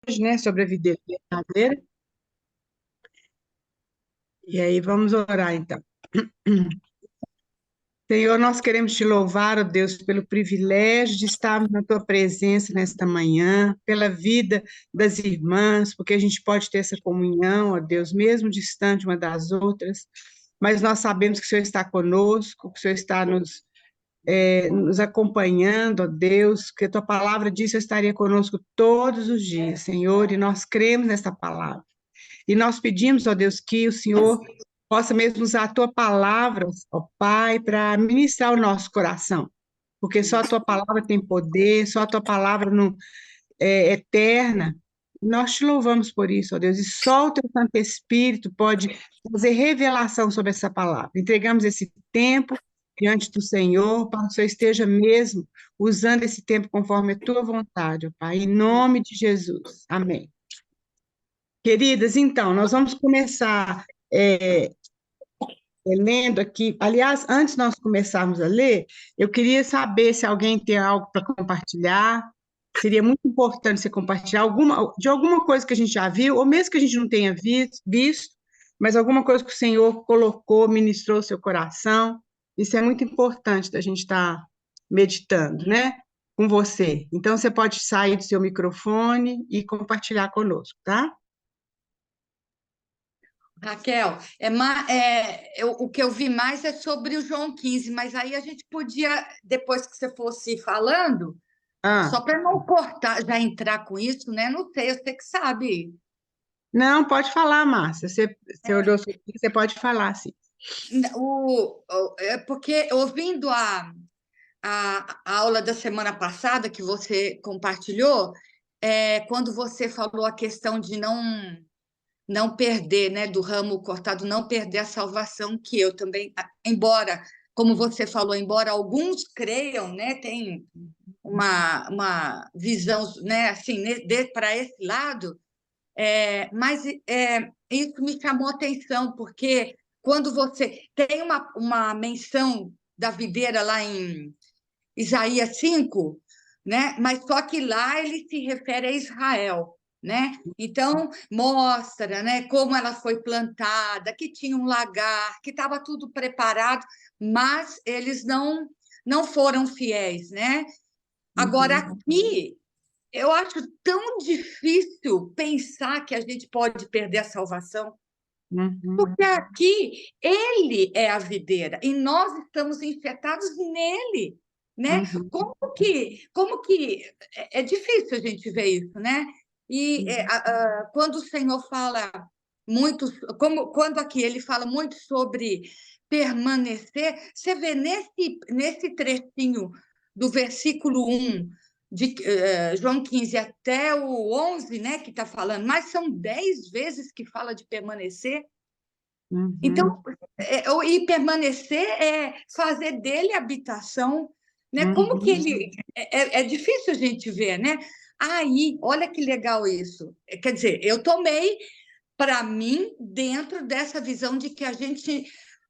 hoje, né, sobre a videira verdadeira. E aí vamos orar então. Senhor, nós queremos te louvar, ó Deus, pelo privilégio de estarmos na tua presença nesta manhã, pela vida das irmãs, porque a gente pode ter essa comunhão, ó Deus, mesmo distante uma das outras, mas nós sabemos que o Senhor está conosco, que o Senhor está nos acompanhando, ó Deus, que a tua palavra diz que eu estaria conosco todos os dias, Senhor, e nós cremos nessa palavra. E nós pedimos, ó Deus, que o Senhor possa mesmo usar a tua palavra, ó Pai, para ministrar o nosso coração. Porque só a tua palavra tem poder, só a tua palavra não, é eterna. Nós te louvamos por isso, ó Deus, e só o teu Santo Espírito pode fazer revelação sobre essa palavra. Entregamos esse tempo diante do Senhor, para que o Senhor esteja mesmo usando esse tempo conforme a tua vontade, ó Pai, em nome de Jesus. Amém. Queridas, então, nós vamos começar lendo aqui. Aliás, antes de nós começarmos a ler, eu queria saber se alguém tem algo para compartilhar. Seria muito importante você compartilhar de alguma coisa que a gente já viu, ou mesmo que a gente não tenha visto, mas alguma coisa que o Senhor colocou, ministrou o seu coração. Isso é muito importante da gente estar meditando, né? Com você. Então, você pode sair do seu microfone e compartilhar conosco, tá? Raquel, o que eu vi mais é sobre o João 15, mas aí a gente podia, depois que você fosse falando, Ah. só para não cortar, já entrar com isso, né? Não sei, você que sabe. Não, pode falar, Márcia. Você olhou sobre isso, você pode falar, sim. É porque ouvindo a aula da semana passada que você compartilhou, quando você falou a questão de não perder, né, do ramo cortado, não perder a salvação, que eu também, embora, como você falou, embora alguns creiam, né, tem uma visão, né, assim, para esse lado, mas isso me chamou a atenção, porque quando você tem uma menção da videira lá em Isaías 5, né? Mas só que lá ele se refere a Israel, né? Então mostra, né, como ela foi plantada, que tinha um lagar, que estava tudo preparado, mas eles não foram fiéis, né? Agora Uhum, aqui eu acho tão difícil pensar que a gente pode perder a salvação, uhum, porque aqui ele é a videira e nós estamos infectados nele, né? uhum, Como que é difícil a gente ver isso, né? E uhum, quando o Senhor fala muito, como quando aqui ele fala muito sobre permanecer, você vê nesse trechinho do versículo 1 de João 15 até o 11, né, que está falando, mas são 10 vezes que fala de permanecer. uhum, Então, e permanecer é fazer dele habitação, né? Como que uhum, ele é difícil a gente ver, né? Aí, olha que legal isso. Quer dizer, eu tomei para mim dentro dessa visão de que a gente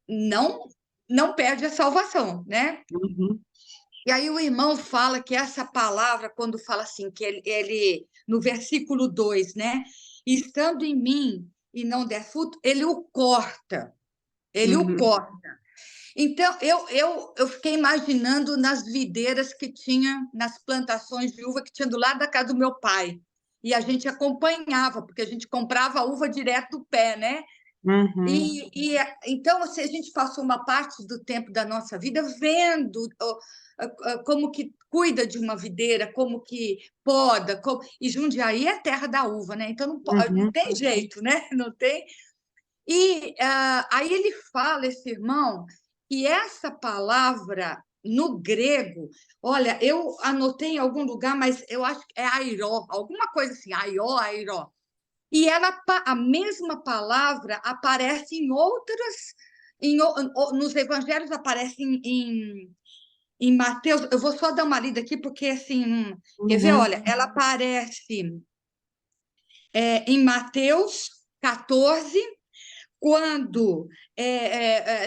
não não perde a salvação, né? uhum, E aí o irmão fala que essa palavra, quando fala assim, que ele no versículo 2, né? Estando em mim e não der fruto, ele o corta. Ele o uhum, corta. Então, eu fiquei imaginando nas videiras que tinha, nas plantações de uva que tinha do lado da casa do meu pai. E a gente acompanhava, porque a gente comprava a uva direto do pé, né? uhum, Então, assim, a gente passou uma parte do tempo da nossa vida vendo como que cuida de uma videira, como que poda, e Jundiaí é a terra da uva, né? Então não uhum, tem jeito, né? Não tem. E aí ele fala, esse irmão, que essa palavra no grego, olha, eu anotei em algum lugar, mas eu acho que é airó, alguma coisa assim, aió, airó. E a mesma palavra aparece em outras, nos evangelhos aparece em Mateus, eu vou só dar uma lida aqui, porque assim, quer ver? uhum, Olha, ela aparece em Mateus 14, quando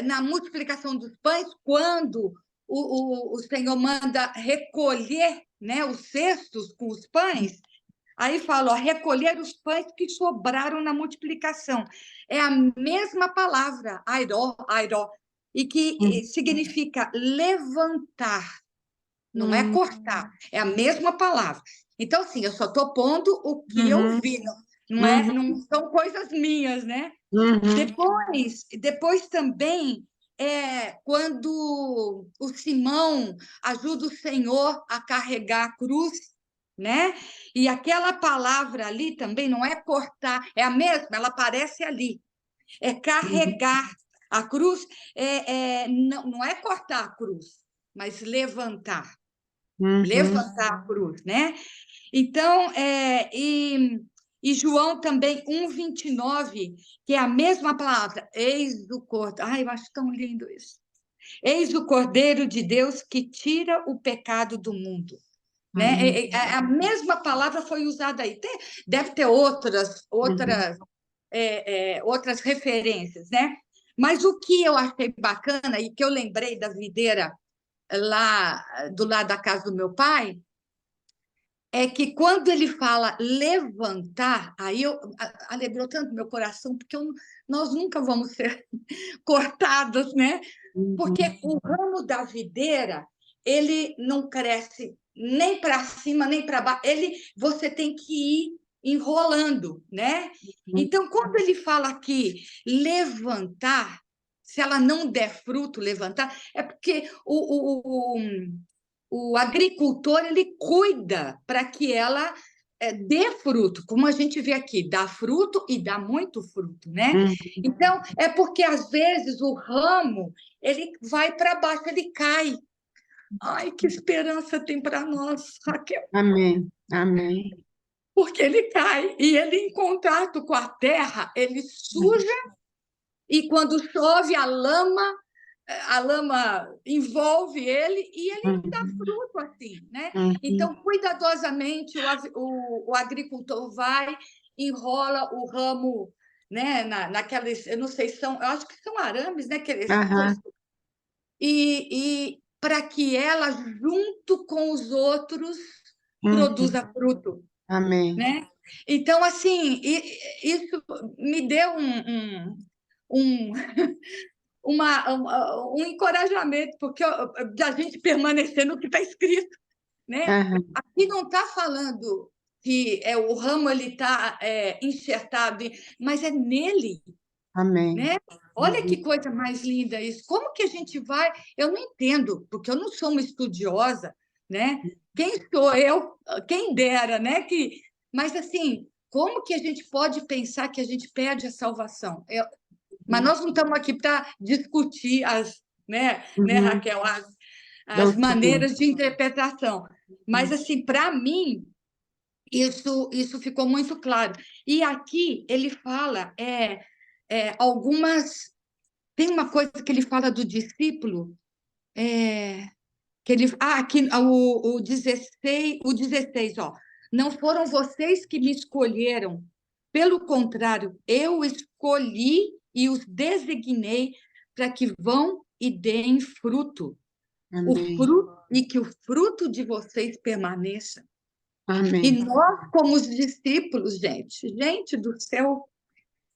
na multiplicação dos pães, quando o Senhor manda recolher, né, os cestos com os pães, Aí fala, ó, recolher os pães que sobraram na multiplicação. É a mesma palavra, airó, airó, e que significa levantar, não é cortar, é a mesma palavra. Então, assim, eu só estou pondo o que eu vi, não são coisas minhas, né? Depois também, quando o Simão ajuda o Senhor a carregar a cruz, né? E aquela palavra ali também não é cortar, é a mesma, ela aparece ali. É carregar a cruz, não é cortar a cruz, mas levantar. Levantar a cruz, né? Então, e João também 1,29, que é a mesma palavra, eis o cordeiro. Ai, eu acho tão lindo isso. Eis o Cordeiro de Deus que tira o pecado do mundo. Né? A mesma palavra foi usada aí. Deve ter outras referências, né? Mas o que eu achei bacana e que eu lembrei da videira lá do lado da casa do meu pai é que quando ele fala levantar, aí alegrou tanto meu coração, porque nós nunca vamos ser cortados, né? Porque o ramo da videira, ele não cresce nem para cima, nem para baixo, você tem que ir enrolando, né? Então, quando ele fala aqui levantar, se ela não der fruto, levantar, é porque o agricultor ele cuida para que ela dê fruto, como a gente vê aqui, dá fruto e dá muito fruto, né? Então, é porque às vezes o ramo ele vai para baixo, ele cai. Ai, que esperança tem para nós, Raquel. Amém, amém. Porque ele cai e ele, em contato com a terra, ele suja e quando chove a lama envolve ele e ele não dá fruto assim, né? Então, cuidadosamente, o agricultor vai, enrola o ramo, né? Naquelas, eu não sei, eu acho que são arames, né? E para que ela, junto com os outros, produza fruto, Amém. né? Então, assim, isso me deu um, um encorajamento, porque a gente permanecer no que está escrito, né? Aqui não está falando que o ramo ele está enxertado, mas é nele, Amém. né? Olha que coisa mais linda isso. Como que a gente vai? Eu não entendo, porque eu não sou uma estudiosa, né? Quem sou eu? Quem dera, né? Mas assim, como que a gente pode pensar que a gente perde a salvação? Mas nós não estamos aqui para discutir né, Raquel, as maneiras de interpretação. Mas, assim, para mim, isso ficou muito claro. E aqui ele fala algumas. Tem uma coisa que ele fala do discípulo, que ele. Aqui, o 16, ó. Não foram vocês que me escolheram, pelo contrário, eu escolhi e os designei para que vão e deem fruto. E que o fruto de vocês permaneça. Amém. E nós, como os discípulos, gente do céu,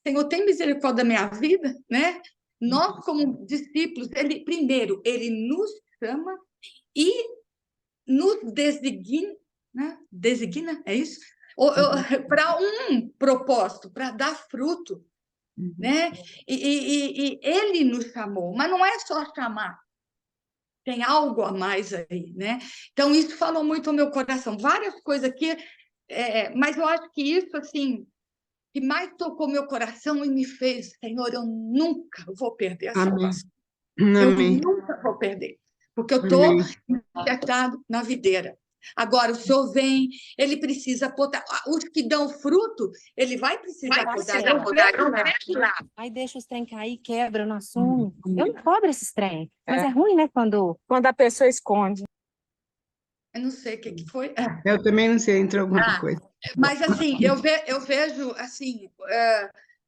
Senhor, tem misericórdia da minha vida, né? Nós, como discípulos, primeiro, ele nos chama e nos designa, né? Designa, é isso? Para um propósito, para dar fruto, né? E ele nos chamou, mas não é só chamar, tem algo a mais aí, né? Então, isso falou muito ao meu coração. Várias coisas aqui, mas eu acho que isso, assim, que mais tocou meu coração e me fez, Senhor, eu nunca vou perder a salvação. Eu nunca vou perder, porque eu estou enxertado na videira. Agora, o Senhor vem, ele precisa podar. Os que dão fruto, ele vai precisar podar. Aí deixa os trem cair, quebra, não assume. Eu não cobro esses trem. Mas é ruim, né, quando a pessoa esconde. Eu não sei o que foi. Eu também não sei, entrou alguma coisa. Mas, assim, eu vejo, assim,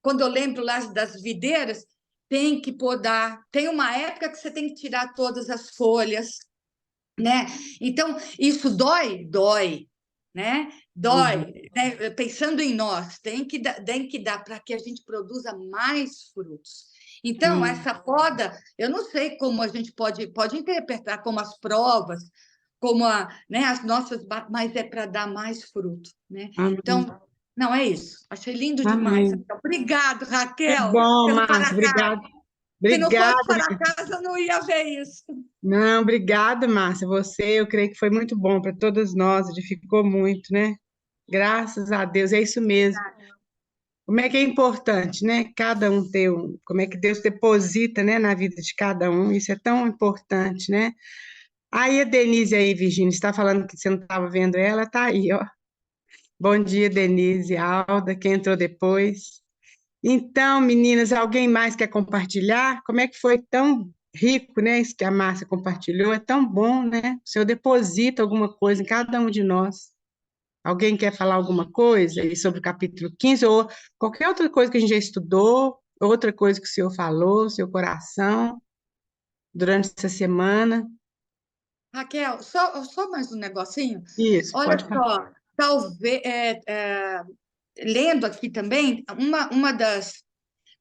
quando eu lembro lá das videiras, tem que podar. Tem uma época que você tem que tirar todas as folhas, né? Então, isso dói? Dói. né? Dói, né? Pensando em nós, tem que dar para que a gente produza mais frutos. Então, essa poda, eu não sei como a gente pode interpretar como as provas, como né, as nossas, mas é para dar mais fruto, né? Então, não, é isso. Achei lindo demais. Amém. Obrigado, Que Raquel, bom, pelo Márcia, Paracá. obrigada. Se não fosse Obrigada. para casa, eu não ia ver isso. Não, obrigada, Márcia. Você, eu creio que foi muito bom para todos nós, edificou muito, né? Graças a Deus, é isso mesmo. Como é que é importante, né? Cada um ter como é que Deus deposita, né, na vida de cada um, isso é tão importante, né? Aí a Denise aí, Virgínia, está falando que você não estava vendo ela, tá aí, ó. Bom dia, Denise, Alda, quem entrou depois. Então, meninas, alguém mais quer compartilhar? Como é que foi tão rico, né? Isso que a Márcia compartilhou, é tão bom, né? O Senhor deposita alguma coisa em cada um de nós. Alguém quer falar alguma coisa aí sobre o capítulo 15 ou qualquer outra coisa que a gente já estudou, outra coisa que o Senhor falou, seu coração, durante essa semana? Raquel, só mais um negocinho. Isso, Olha pode falar. só, talvez, lendo aqui também, uma das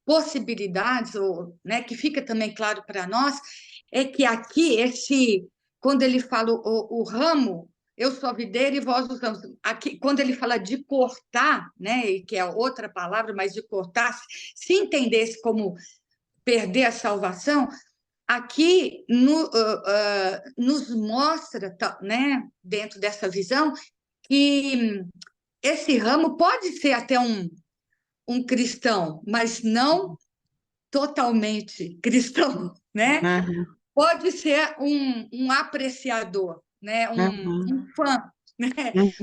possibilidades, ou, né, que fica também claro para nós, é que aqui, quando ele fala o ramo, eu sou a videira e vós os ramos. Aqui, quando ele fala de cortar, né, e que é outra palavra, mas de cortar, se entendesse como perder a salvação, aqui nos mostra, né, dentro dessa visão, que esse ramo pode ser até um cristão, mas não totalmente cristão, né? Aham, Pode ser um apreciador, né? Um aham, fã, né?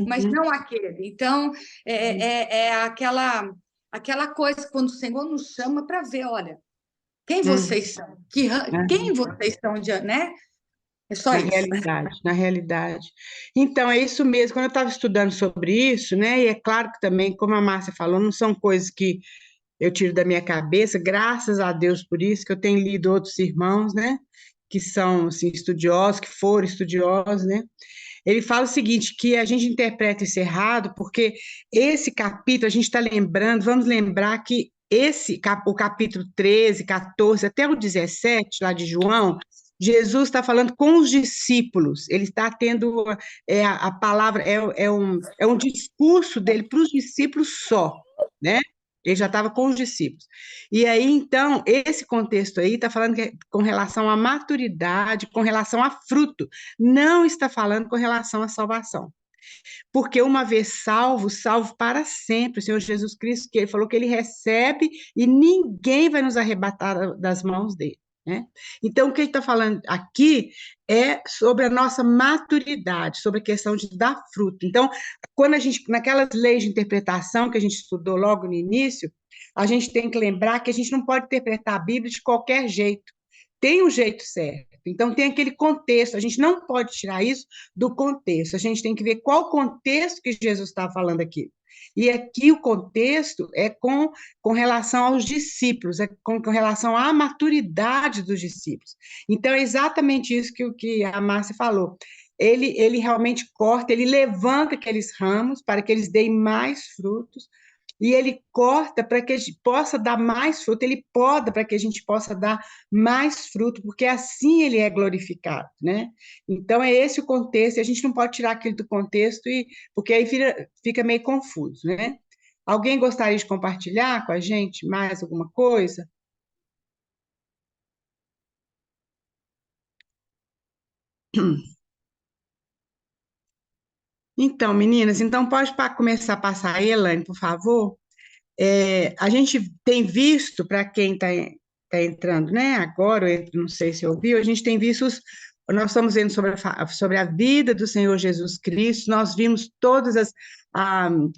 Mas uhum, não aquele. Então, é aquela coisa quando o Senhor nos chama para ver, olha, quem uhum, vocês são? Quem aham. vocês são, né? É só Na isso. realidade, na realidade. Então, é isso mesmo. Quando eu estava estudando sobre isso, né? E é claro que também, como a Márcia falou, não são coisas que eu tiro da minha cabeça, graças a Deus por isso, que eu tenho lido outros irmãos, né? Que são assim, estudiosos, que foram estudiosos, né? Ele fala o seguinte, que a gente interpreta isso errado, porque esse capítulo, a gente está lembrando, vamos lembrar que o capítulo 13, 14, até o 17, lá de João, Jesus está falando com os discípulos, ele está tendo a palavra, é um discurso dele para os discípulos só, né? Ele já estava com os discípulos. E aí, então, esse contexto aí está falando com relação à maturidade, com relação a fruto, não está falando com relação à salvação. Porque uma vez salvo, salvo para sempre. O Senhor Jesus Cristo, que ele falou que ele recebe e ninguém vai nos arrebatar das mãos dele. Né? Então, o que ele está falando aqui é sobre a nossa maturidade, sobre a questão de dar fruto. Então, quando a gente, naquelas leis de interpretação que a gente estudou logo no início, a gente tem que lembrar que a gente não pode interpretar a Bíblia de qualquer jeito. Tem um jeito certo. Então, tem aquele contexto. A gente não pode tirar isso do contexto. A gente tem que ver qual contexto que Jesus está falando aqui. E aqui o contexto é com relação aos discípulos, é com relação à maturidade dos discípulos. Então, é exatamente isso que a Márcia falou. Ele realmente corta, ele levanta aqueles ramos para que eles deem mais frutos, e ele corta para que a gente possa dar mais fruto, ele poda para que a gente possa dar mais fruto, porque assim ele é glorificado, né? Então é esse o contexto, e a gente não pode tirar aquilo do contexto, porque aí fica meio confuso, né? Alguém gostaria de compartilhar com a gente mais alguma coisa? Então, meninas, então pode começar a passar aí, Elaine, por favor? A gente tem visto, para quem está entrando, né, agora, não sei se ouviu, a gente tem visto, nós estamos vendo sobre a vida do Senhor Jesus Cristo, nós vimos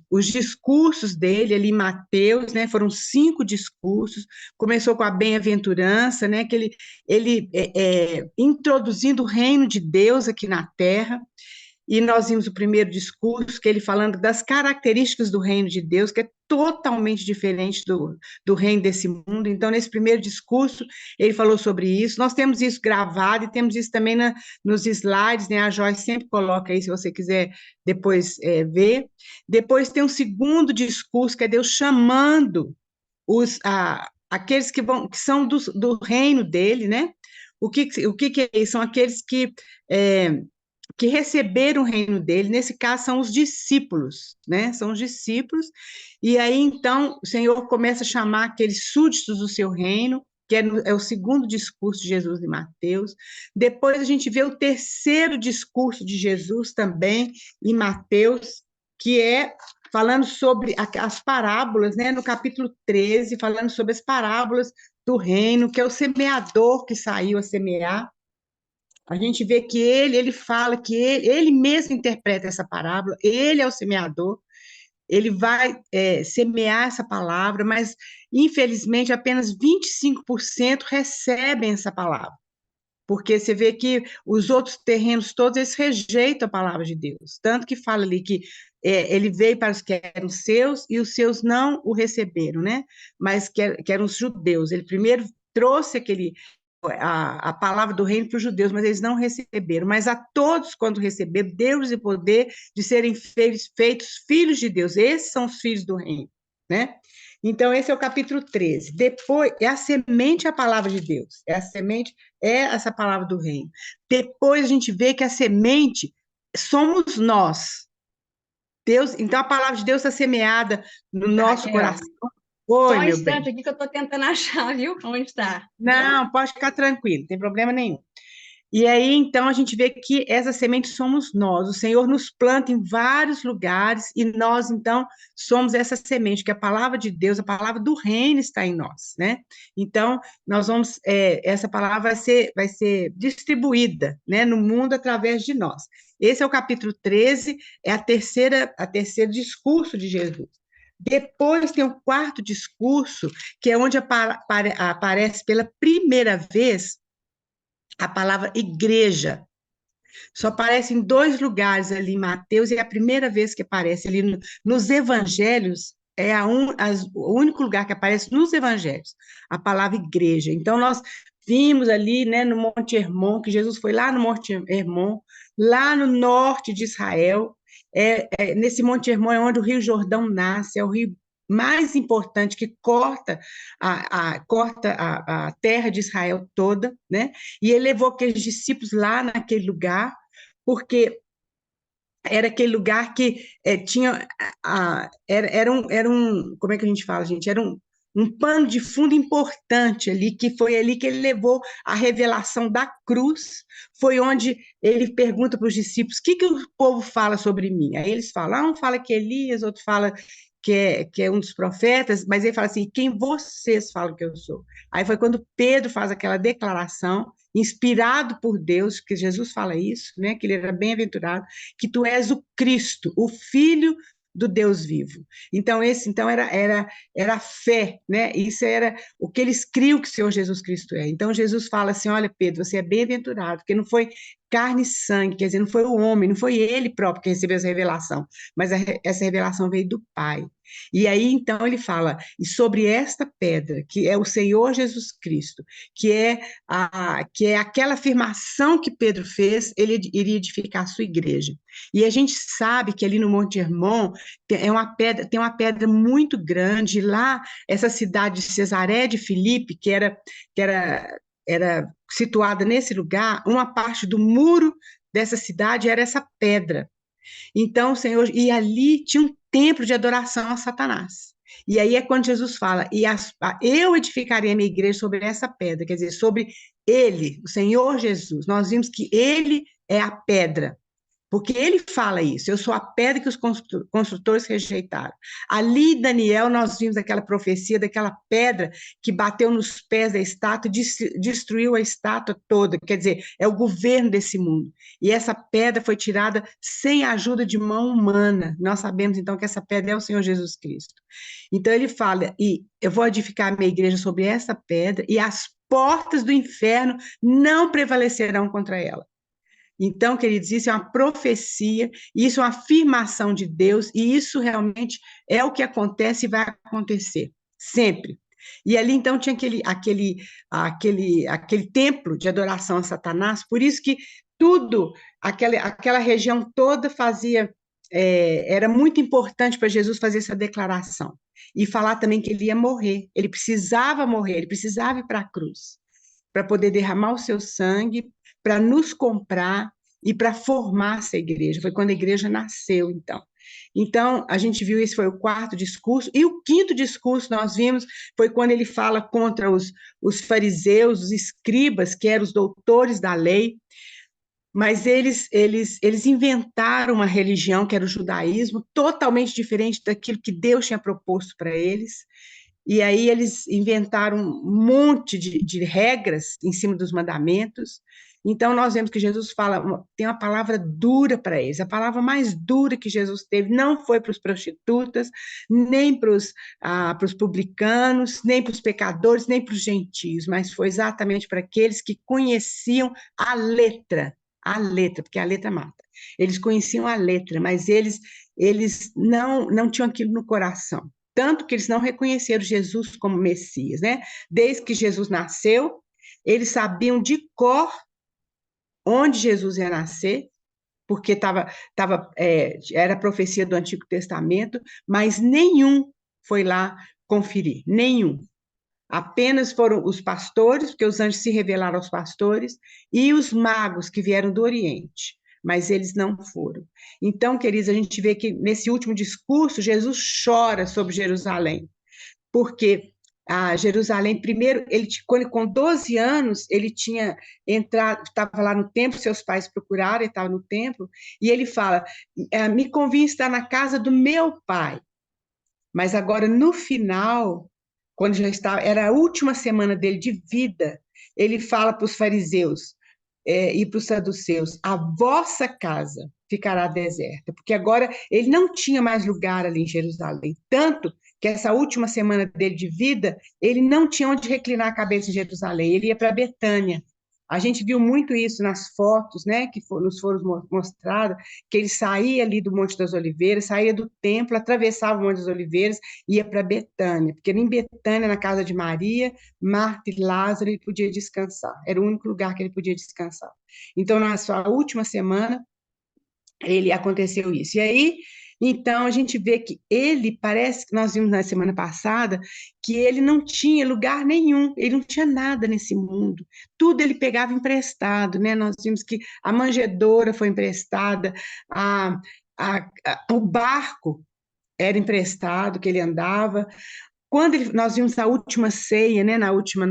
os discursos dele ali em Mateus, né, foram 5 discursos, começou com a bem-aventurança, né, que ele introduzindo o reino de Deus aqui na terra, e nós vimos o primeiro discurso, que ele falando das características do reino de Deus, que é totalmente diferente do reino desse mundo. Então, nesse primeiro discurso, ele falou sobre isso. Nós temos isso gravado e temos isso também nos slides, né? A Joyce sempre coloca aí, se você quiser depois ver. Depois tem um segundo discurso, que é Deus chamando aqueles que são do reino dele, né? O que é isso? São aqueles que receberam o reino dele, nesse caso são os discípulos, né? São os discípulos, e aí então o Senhor começa a chamar aqueles súditos do seu reino, que é o segundo discurso de Jesus em Mateus. Depois a gente vê o terceiro discurso de Jesus também em Mateus, que é falando sobre as parábolas, né? No capítulo 13, falando sobre as parábolas do reino, que é o semeador que saiu a semear. A gente vê que ele fala que ele mesmo interpreta essa parábola, ele é o semeador, ele vai semear essa palavra, mas, infelizmente, apenas 25% recebem essa palavra, porque você vê que os outros terrenos todos, eles rejeitam a palavra de Deus, tanto que fala ali que ele veio para os que eram seus, e os seus não o receberam, né? Mas que eram os judeus. Ele primeiro trouxe a palavra do reino para os judeus, mas eles não receberam. Mas a todos, quando receberam, deu-lhes o poder de serem feitos filhos de Deus. Esses são os filhos do reino, né? Então, esse é o capítulo 13. Depois, é a semente, a palavra de Deus. É a semente, é essa palavra do reino. Depois a gente vê que a semente somos nós. Deus, então a palavra de Deus está semeada no nosso coração. Oi, só um instante aqui que eu estou tentando achar, viu? Onde está? Não, pode ficar tranquilo, não tem problema nenhum. E aí, então, a gente vê que essa semente somos nós. O Senhor nos planta em vários lugares e nós, então, somos essa semente, que a palavra de Deus, a palavra do reino está em nós, né? Então, nós vamos, essa palavra vai ser distribuída, né, no mundo através de nós. Esse é o capítulo 13, é a terceiro discurso de Jesus. Depois tem o quarto discurso, que é onde aparece pela primeira vez a palavra igreja. Só aparece em 2 lugares ali em Mateus, e é a primeira vez que aparece ali nos evangelhos, o único lugar que aparece nos evangelhos, a palavra igreja. Então, nós vimos ali, né, no Monte Hermon, que Jesus foi lá no Monte Hermon, lá no norte de Israel. Nesse Monte Hermon é onde o Rio Jordão nasce, é o rio mais importante que corta a terra de Israel toda, né? E ele levou aqueles discípulos lá naquele lugar, porque era aquele lugar que tinha era um, como é que a gente fala, gente? Era um pano de fundo importante ali, que foi ali que ele levou a revelação da cruz, foi onde ele pergunta para os discípulos, o que o povo fala sobre mim? Aí eles falam, um fala que é Elias, outro fala que é um dos profetas, mas ele fala assim, quem vocês falam que eu sou? Aí foi quando Pedro faz aquela declaração, inspirado por Deus, que Jesus fala isso, né, que ele era bem-aventurado, que tu és o Cristo, o Filho do Deus vivo. Então, era a fé, né? Isso era o que eles criam que o Senhor Jesus Cristo é. Então, Jesus fala assim, olha, Pedro, você é bem-aventurado, porque não foi carne e sangue, quer dizer, não foi o homem, não foi ele próprio que recebeu essa revelação, mas essa revelação veio do Pai. E aí, então, ele fala, e sobre esta pedra, que é o Senhor Jesus Cristo, que é aquela afirmação que Pedro fez, ele iria edificar a sua igreja. E a gente sabe que ali no Monte Hermon tem uma pedra muito grande, lá, essa cidade de Cesaré de Filipe, que era situada nesse lugar, uma parte do muro dessa cidade era essa pedra. Então, o Senhor, e ali tinha um templo de adoração a Satanás. E aí é quando Jesus fala, eu edificarei a minha igreja sobre essa pedra, quer dizer, sobre ele, o Senhor Jesus. Nós vimos que ele é a pedra. Porque ele fala isso, eu sou a pedra que os construtores rejeitaram. Ali, em Daniel, nós vimos aquela profecia daquela pedra que bateu nos pés da estátua e destruiu a estátua toda, quer dizer, é o governo desse mundo. E essa pedra foi tirada sem a ajuda de mão humana. Nós sabemos, então, que essa pedra é o Senhor Jesus Cristo. Então, ele fala, e eu vou edificar a minha igreja sobre essa pedra, e as portas do inferno não prevalecerão contra ela. Então, queridos, isso é uma profecia, isso é uma afirmação de Deus, e isso realmente é o que acontece e vai acontecer, sempre. E ali, então, tinha aquele templo de adoração a Satanás, por isso que tudo, aquela região toda fazia, era muito importante para Jesus fazer essa declaração, e falar também que ele ia morrer, ele precisava ir para a cruz, para poder derramar o seu sangue, para nos comprar e para formar essa igreja. Foi quando a igreja nasceu, então. Então, a gente viu, esse foi o quarto discurso, e o quinto discurso nós vimos foi quando ele fala contra os fariseus, os escribas, que eram os doutores da lei, mas eles inventaram uma religião, que era o judaísmo, totalmente diferente daquilo que Deus tinha proposto para eles, e aí eles inventaram um monte de regras em cima dos mandamentos. Então, nós vemos que Jesus fala, tem uma palavra dura para eles. A palavra mais dura que Jesus teve não foi para os prostitutas, nem para os publicanos, nem para os pecadores, nem para os gentios, mas foi exatamente para aqueles que conheciam a letra, porque a letra mata. Eles conheciam a letra, mas eles não tinham aquilo no coração. Tanto que eles não reconheceram Jesus como Messias, né? Desde que Jesus nasceu, eles sabiam de cor onde Jesus ia nascer, porque era a profecia do Antigo Testamento, mas nenhum foi lá conferir, nenhum. Apenas foram os pastores, porque os anjos se revelaram aos pastores, e os magos que vieram do Oriente, mas eles não foram. Então, queridos, a gente vê que nesse último discurso, Jesus chora sobre Jerusalém, porque Jerusalém, primeiro, com 12 anos, ele tinha entrado, estava lá no templo, seus pais procuraram, ele estava no templo, e ele fala, me convinha estar na casa do meu pai, mas agora, no final, quando já estava, era a última semana dele de vida, ele fala para os fariseus e para os saduceus, a vossa casa ficará deserta, porque agora ele não tinha mais lugar ali em Jerusalém, tanto que essa última semana dele de vida, ele não tinha onde reclinar a cabeça em Jerusalém, ele ia para Betânia. A gente viu muito isso nas fotos, né, que nos foram mostradas, que ele saía ali do Monte das Oliveiras, saía do templo, atravessava o Monte das Oliveiras, ia para Betânia, porque em Betânia, na casa de Maria, Marta e Lázaro, ele podia descansar, era o único lugar que ele podia descansar. Então, na sua última semana, aconteceu isso. E aí, então, a gente vê que ele, parece que nós vimos na semana passada, que ele não tinha lugar nenhum, ele não tinha nada nesse mundo, tudo ele pegava emprestado, né? Nós vimos que a manjedoura foi emprestada, o barco era emprestado, que ele andava, quando nós vimos a última ceia, né, na última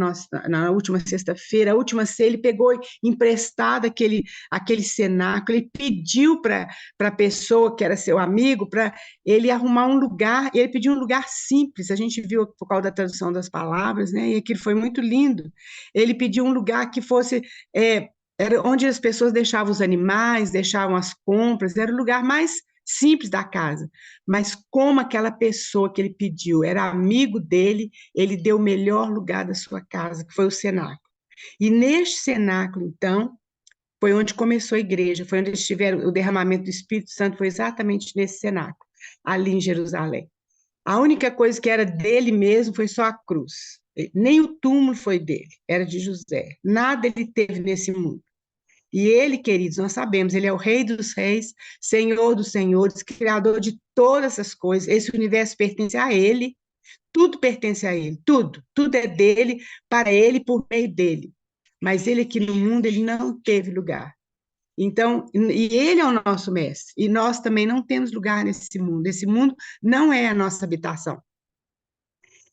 sexta-feira, a última ceia, ele pegou emprestado aquele cenáculo, ele pediu para a pessoa que era seu amigo, para ele arrumar um lugar, ele pediu um lugar simples, a gente viu por causa da tradução das palavras, né, e aquilo foi muito lindo. Ele pediu um lugar que fosse, era onde as pessoas deixavam os animais, deixavam as compras, era o lugar mais simples da casa, mas como aquela pessoa que ele pediu era amigo dele, ele deu o melhor lugar da sua casa, que foi o cenáculo. E neste cenáculo, então, foi onde começou a igreja, foi onde eles tiveram o derramamento do Espírito Santo, foi exatamente nesse cenáculo, ali em Jerusalém. A única coisa que era dele mesmo foi só a cruz. Nem o túmulo foi dele, era de José. Nada ele teve nesse mundo. E ele, queridos, nós sabemos, ele é o Rei dos Reis, Senhor dos Senhores, Criador de todas essas coisas. Esse universo pertence a ele, tudo pertence a ele, tudo é dele, para ele, por meio dele. Mas ele aqui no mundo, ele não teve lugar. Então, e ele é o nosso mestre, e nós também não temos lugar nesse mundo. Esse mundo não é a nossa habitação.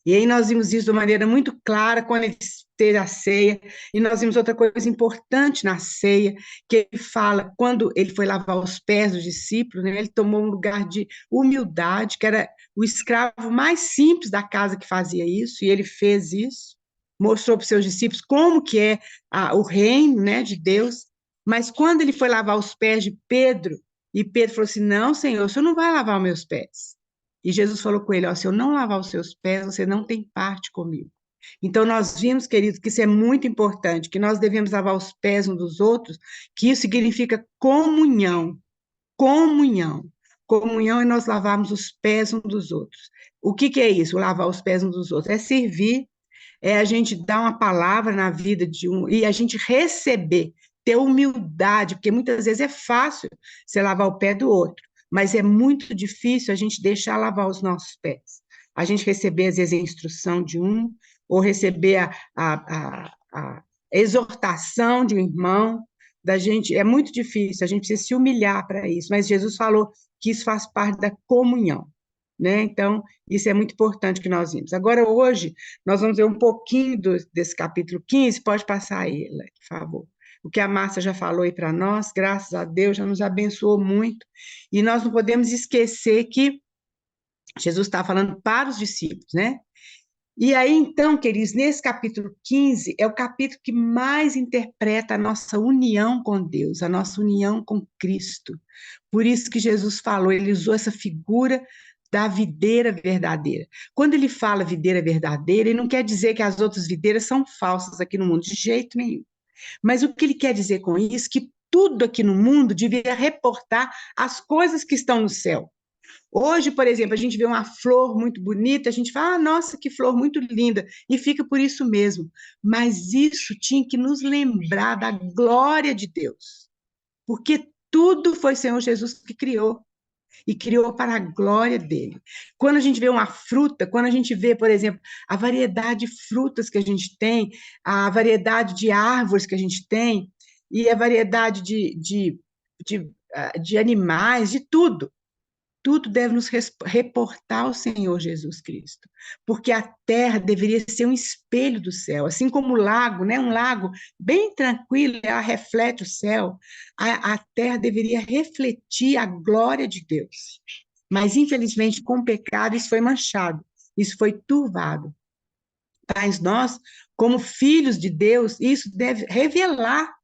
E aí nós vimos isso de maneira muito clara quando ele teve a ceia, e nós vimos outra coisa importante na ceia, que ele fala, quando ele foi lavar os pés dos discípulos, né, ele tomou um lugar de humildade, que era o escravo mais simples da casa que fazia isso, e ele fez isso, mostrou para os seus discípulos como que é o reino, né, de Deus, mas quando ele foi lavar os pés de Pedro, e Pedro falou assim, não, Senhor, o senhor não vai lavar os meus pés. E Jesus falou com ele, ó, se eu não lavar os seus pés, você não tem parte comigo. Então, nós vimos, queridos, que isso é muito importante, que nós devemos lavar os pés uns dos outros, que isso significa comunhão. Comunhão. Comunhão é nós lavarmos os pés uns dos outros. O que é isso, lavar os pés uns dos outros? É servir, é a gente dar uma palavra na vida de um e a gente receber, ter humildade, porque muitas vezes é fácil você lavar o pé do outro, mas é muito difícil a gente deixar lavar os nossos pés. A gente receber, às vezes, a instrução de um, ou receber a exortação de um irmão, da gente, é muito difícil, a gente precisa se humilhar para isso, mas Jesus falou que isso faz parte da comunhão, né? Então, isso é muito importante que nós vimos. Agora, hoje, nós vamos ver um pouquinho desse capítulo 15, pode passar aí, por favor. O que a Márcia já falou aí para nós, graças a Deus, já nos abençoou muito, e nós não podemos esquecer que Jesus está falando para os discípulos, né? E aí, então, queridos, nesse capítulo 15, é o capítulo que mais interpreta a nossa união com Deus, a nossa união com Cristo. Por isso que Jesus falou, ele usou essa figura da videira verdadeira. Quando ele fala videira verdadeira, ele não quer dizer que as outras videiras são falsas aqui no mundo, de jeito nenhum. Mas o que ele quer dizer com isso? Que tudo aqui no mundo devia reportar as coisas que estão no céu. Hoje, por exemplo, a gente vê uma flor muito bonita, a gente fala, ah, nossa, que flor muito linda, e fica por isso mesmo. Mas isso tinha que nos lembrar da glória de Deus, porque tudo foi o Senhor Jesus que criou, e criou para a glória dele. Quando a gente vê uma fruta, quando a gente vê, por exemplo, a variedade de frutas que a gente tem, a variedade de árvores que a gente tem, e a variedade de animais, de tudo. Tudo deve nos reportar ao Senhor Jesus Cristo, porque a terra deveria ser um espelho do céu, assim como o lago, né? Um lago bem tranquilo, ela reflete o céu, a terra deveria refletir a glória de Deus. Mas, infelizmente, com o pecado, isso foi manchado, isso foi turvado. Mas nós, como filhos de Deus, isso deve revelar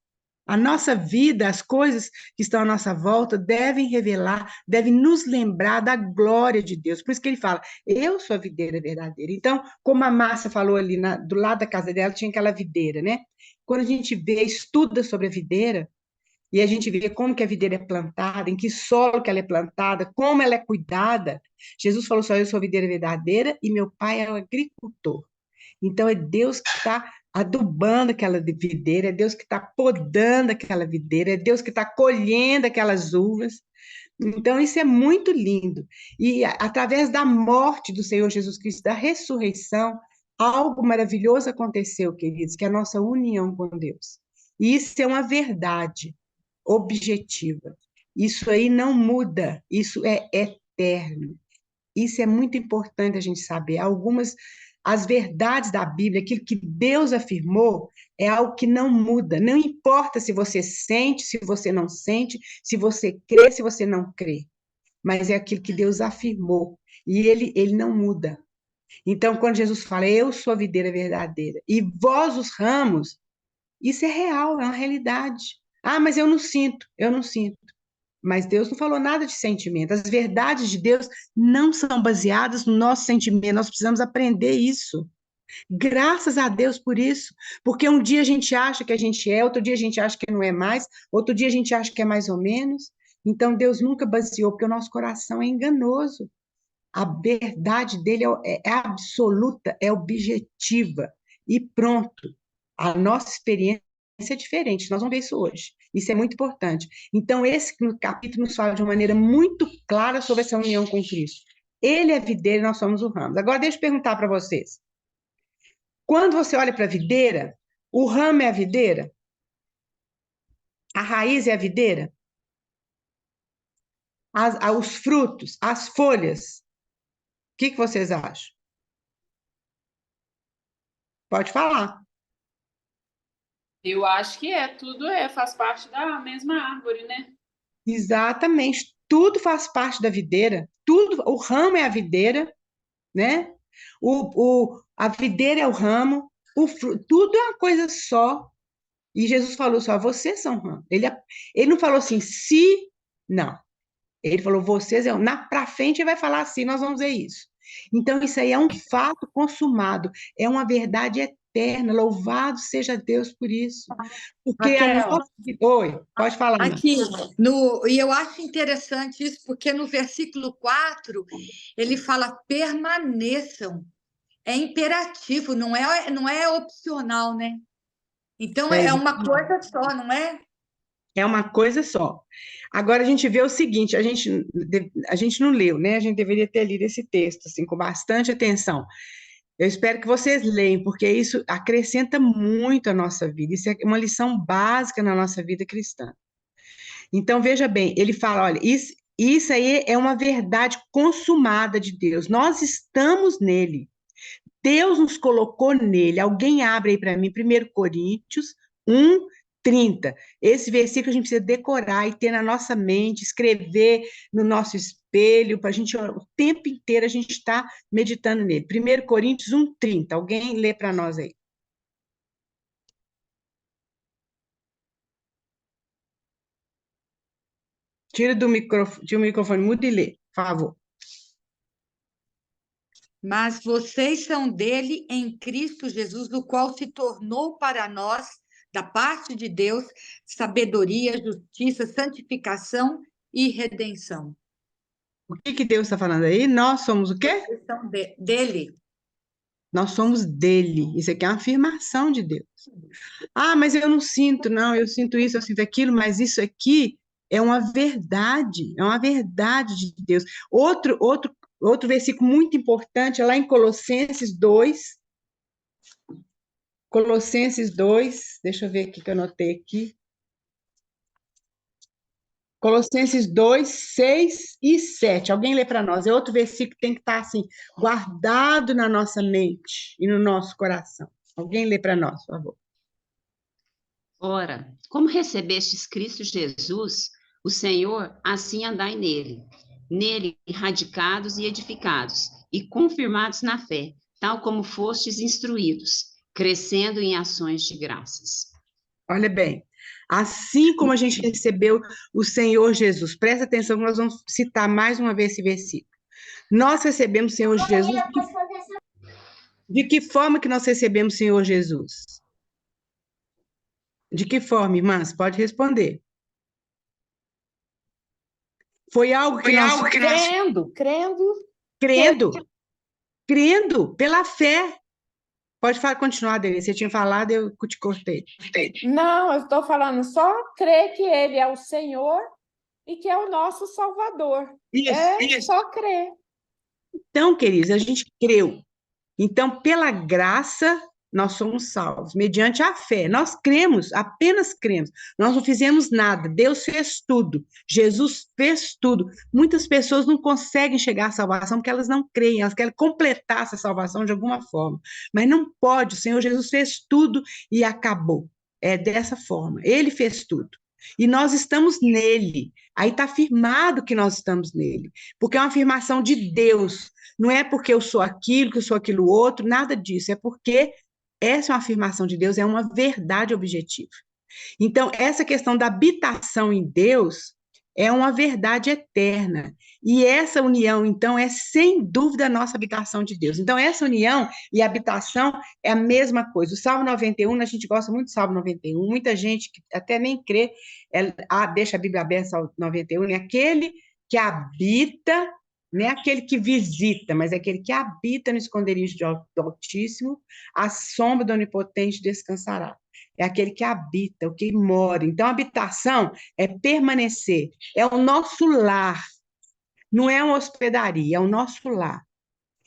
a nossa vida, as coisas que estão à nossa volta, devem revelar, devem nos lembrar da glória de Deus. Por isso que ele fala, eu sou a videira verdadeira. Então, como a Márcia falou ali, do lado da casa dela, tinha aquela videira, né? Quando a gente vê, estuda sobre a videira, e a gente vê como que a videira é plantada, em que solo que ela é plantada, como ela é cuidada. Jesus falou só, eu sou a videira verdadeira e meu pai é o agricultor. Então, é Deus que está adubando aquela videira, é Deus que está podando aquela videira, é Deus que está colhendo aquelas uvas. Então, isso é muito lindo. E através da morte do Senhor Jesus Cristo, da ressurreição, algo maravilhoso aconteceu, queridos, que é a nossa união com Deus. E isso é uma verdade objetiva. Isso aí não muda, isso é eterno. Isso é muito importante a gente saber. As verdades da Bíblia, aquilo que Deus afirmou, é algo que não muda. Não importa se você sente, se você não sente, se você crê, se você não crê. Mas é aquilo que Deus afirmou. E ele não muda. Então, quando Jesus fala, eu sou a videira verdadeira, e vós os ramos, isso é real, é uma realidade. Ah, mas eu não sinto, eu não sinto. Mas Deus não falou nada de sentimento. As verdades de Deus não são baseadas no nosso sentimento. Nós precisamos aprender isso. Graças a Deus por isso. Porque um dia a gente acha que a gente é, outro dia a gente acha que não é mais, outro dia a gente acha que é mais ou menos. Então Deus nunca baseou, porque o nosso coração é enganoso. A verdade dele é absoluta, é objetiva. E pronto. A nossa experiência é diferente. Nós vamos ver isso hoje. Isso é muito importante. Então, esse capítulo nos fala de uma maneira muito clara sobre essa união com Cristo. Ele é a videira e nós somos o ramo. Agora, deixa eu perguntar para vocês. Quando você olha para a videira, o ramo é a videira? A raiz é a videira? Os frutos, as folhas, o que vocês acham? Pode falar. Eu acho que tudo faz parte da mesma árvore, né? Exatamente, tudo faz parte da videira, tudo, o ramo é a videira, né? A videira é o ramo, tudo é uma coisa só. E Jesus falou só, vocês são ramo. Ele não falou assim, se, não. Ele falou, vocês, para frente ele vai falar assim, nós vamos ver isso. Então, isso aí é um fato consumado, é uma verdade eterna, louvado seja Deus por isso. Porque a Raquel, nossa... Oi, pode falar, Márcia. aqui, e eu acho interessante isso, porque no versículo 4 ele fala permaneçam. É imperativo, não é opcional, né? Então É, é uma coisa só, não é? é uma coisa só. Agora a gente vê o seguinte, a gente não leu, né? A gente deveria ter lido esse texto assim com bastante atenção. Eu espero que vocês leiam, porque isso acrescenta muito à nossa vida. Isso é uma lição básica na nossa vida cristã. Então, veja bem, ele fala: olha, isso aí é uma verdade consumada de Deus. Nós estamos nele. Deus nos colocou nele. Alguém abre aí para mim, 1 Coríntios 1:30. Esse versículo a gente precisa decorar e ter na nossa mente, escrever no nosso espelho, para a gente, o tempo inteiro, a gente está meditando nele. 1 Coríntios 1:30. Alguém lê para nós aí. Tira o microfone, muda e lê, por favor. Mas vocês são dele em Cristo Jesus, do qual se tornou para nós, da parte de Deus, sabedoria, justiça, santificação e redenção. O que Deus está falando aí? Nós somos o quê? Vocês são dele. Nós somos dele. Isso aqui é uma afirmação de Deus. Ah, mas eu não sinto, não, eu sinto isso, eu sinto aquilo, mas isso aqui é uma verdade de Deus. Outro versículo muito importante é lá em Colossenses 2, deixa eu ver aqui que eu anotei aqui. Colossenses 2:6 e 7. Alguém lê para nós. É outro versículo que tem que estar assim, guardado na nossa mente e no nosso coração. Alguém lê para nós, por favor. Ora, como recebestes Cristo Jesus, o Senhor, assim andai nele radicados e edificados, e confirmados na fé, tal como fostes instruídos, crescendo em ações de graças. Olha bem, assim como a gente recebeu o Senhor Jesus, presta atenção que nós vamos citar mais uma vez esse versículo. Nós recebemos o Senhor Jesus. De que forma que nós recebemos o Senhor Jesus? De que forma, irmãs? Pode responder. Foi algo que nós... Crendo pela fé. Pode continuar, Denise. Você tinha falado, eu te cortei. Não, eu estou falando só crer que ele é o Senhor e que é o nosso Salvador. Isso. Só crer. Então, queridos, a gente creu. Então, pela graça, nós somos salvos, mediante a fé. Nós cremos, apenas cremos. Nós não fizemos nada. Deus fez tudo. Jesus fez tudo. Muitas pessoas não conseguem chegar à salvação porque elas não creem, elas querem completar essa salvação de alguma forma. Mas não pode. O Senhor Jesus fez tudo e acabou. É dessa forma. Ele fez tudo. E nós estamos nele. Aí está afirmado que nós estamos nele. Porque é uma afirmação de Deus. Não é porque eu sou aquilo, que eu sou aquilo outro, nada disso. É porque essa é uma afirmação de Deus, é uma verdade objetiva. Então, essa questão da habitação em Deus é uma verdade eterna. E essa união, então, é sem dúvida a nossa habitação de Deus. Então, essa união e habitação é a mesma coisa. O Salmo 91, a gente gosta muito do Salmo 91, muita gente que até nem crê, deixa a Bíblia aberta, Salmo 91, é aquele que habita, não é aquele que visita, mas é aquele que habita no esconderijo do Altíssimo, a sombra do Onipotente descansará. É aquele que habita, o que mora. Então, a habitação é permanecer, é o nosso lar. Não é uma hospedaria, é o nosso lar.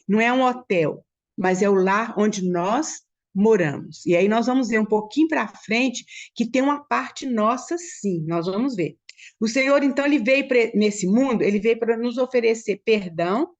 Não é um hotel, mas é o lar onde nós moramos. E aí nós vamos ver um pouquinho para frente que tem uma parte nossa, sim, nós vamos ver. O Senhor, então, ele veio nesse mundo, ele veio para nos oferecer perdão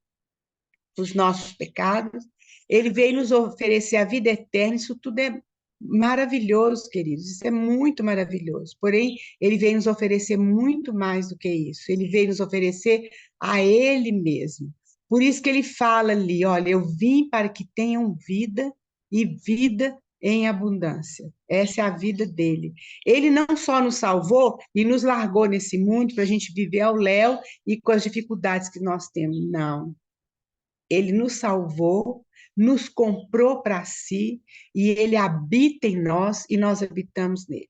dos nossos pecados, ele veio nos oferecer a vida eterna, isso tudo é maravilhoso, queridos, isso é muito maravilhoso. Porém, ele veio nos oferecer muito mais do que isso. Ele veio nos oferecer a ele mesmo. Por isso que ele fala ali, olha, eu vim para que tenham vida e vida em abundância. Essa é a vida dele. Ele não só nos salvou e nos largou nesse mundo para a gente viver ao léu e com as dificuldades que nós temos. Não. Ele nos salvou, nos comprou para si, e ele habita em nós e nós habitamos nele.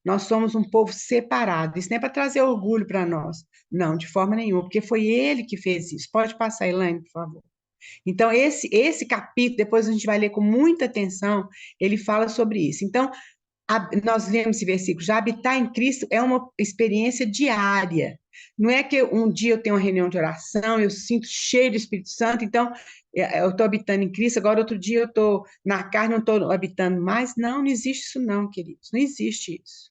Nós somos um povo separado. Isso não é para trazer orgulho para nós. Não, de forma nenhuma, porque foi ele que fez isso. Pode passar, Elaine, por favor. Então, esse capítulo, depois a gente vai ler com muita atenção, ele fala sobre isso. Então, nós lemos esse versículo, já habitar em Cristo é uma experiência diária. Não é que um dia eu tenho uma reunião de oração, eu sinto cheio do Espírito Santo, então eu estou habitando em Cristo, agora outro dia eu estou na carne, não estou habitando mais. Não, não existe isso não, queridos, não existe isso.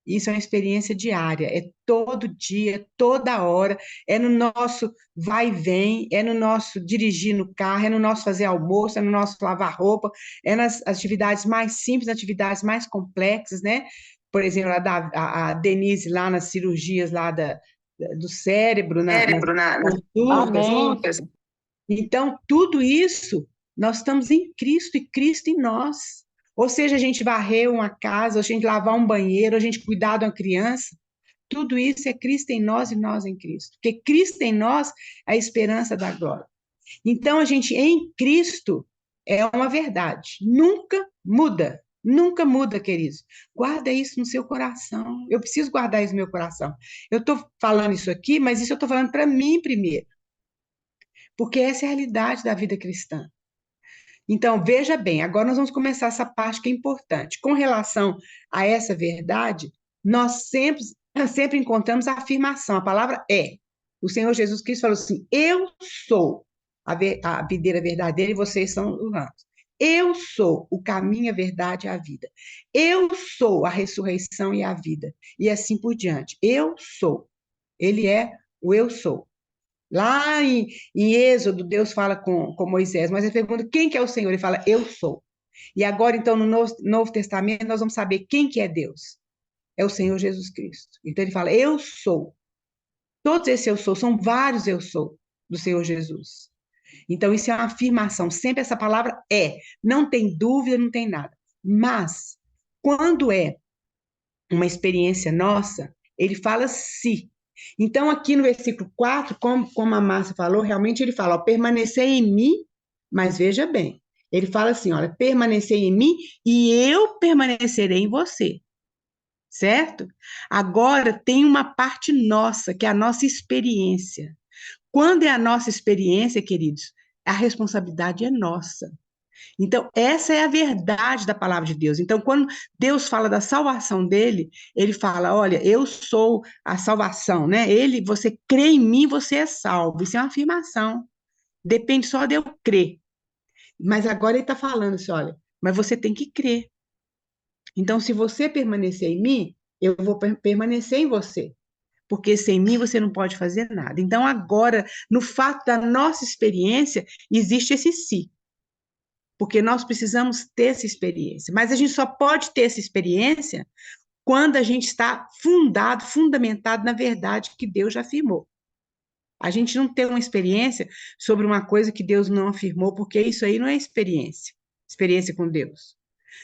Isso é uma experiência diária, é todo dia, toda hora, é no nosso vai e vem, é no nosso dirigir no carro, é no nosso fazer almoço, é no nosso lavar roupa, é nas atividades mais simples, atividades mais complexas, né? Por exemplo, a Denise lá nas cirurgias lá do cérebro, nas consultas. Então, tudo isso, nós estamos em Cristo e Cristo em nós. Ou seja, a gente varrer uma casa, ou a gente lavar um banheiro, ou a gente cuidar de uma criança, tudo isso é Cristo em nós e nós em Cristo. Porque Cristo em nós é a esperança da glória. Então, a gente em Cristo é uma verdade. Nunca muda. Nunca muda, queridos. Guarda isso no seu coração. Eu preciso guardar isso no meu coração. Eu estou falando isso aqui, mas isso eu estou falando para mim primeiro. Porque essa é a realidade da vida cristã. Então, veja bem, agora nós vamos começar essa parte que é importante. Com relação a essa verdade, nós sempre encontramos a afirmação, a palavra é. O Senhor Jesus Cristo falou assim: eu sou a videira verdadeira e vocês são os ramos. Eu sou o caminho, a verdade e a vida. Eu sou a ressurreição e a vida. E assim por diante. Eu sou. Ele é o eu sou. Lá em Êxodo, Deus fala com Moisés, mas ele pergunta quem que é o Senhor? Ele fala, eu sou. E agora, então, no Novo Testamento, nós vamos saber quem que é Deus. É o Senhor Jesus Cristo. Então, ele fala, eu sou. Todos esses eu sou, são vários eu sou do Senhor Jesus. Então, isso é uma afirmação. Sempre essa palavra é. Não tem dúvida, não tem nada. Mas, quando é uma experiência nossa, ele fala se. Então, aqui no versículo 4, como a Márcia falou, realmente ele fala, ó, permanecer em mim, mas veja bem, ele fala assim, olha, permanecer em mim e eu permanecerei em você, certo? Agora tem uma parte nossa, que é a nossa experiência. Quando é a nossa experiência, queridos, a responsabilidade é nossa. Então, essa é a verdade da palavra de Deus. Então, quando Deus fala da salvação dele, ele fala: olha, eu sou a salvação, né? Você crê em mim, você é salvo. Isso é uma afirmação. Depende só de eu crer. Mas agora ele está falando assim: olha, mas você tem que crer. Então, se você permanecer em mim, eu vou permanecer em você. Porque sem mim você não pode fazer nada. Então, agora, no fato da nossa experiência, existe esse si. Porque nós precisamos ter essa experiência. Mas a gente só pode ter essa experiência quando a gente está fundamentado na verdade que Deus já afirmou. A gente não tem uma experiência sobre uma coisa que Deus não afirmou, porque isso aí não é experiência com Deus.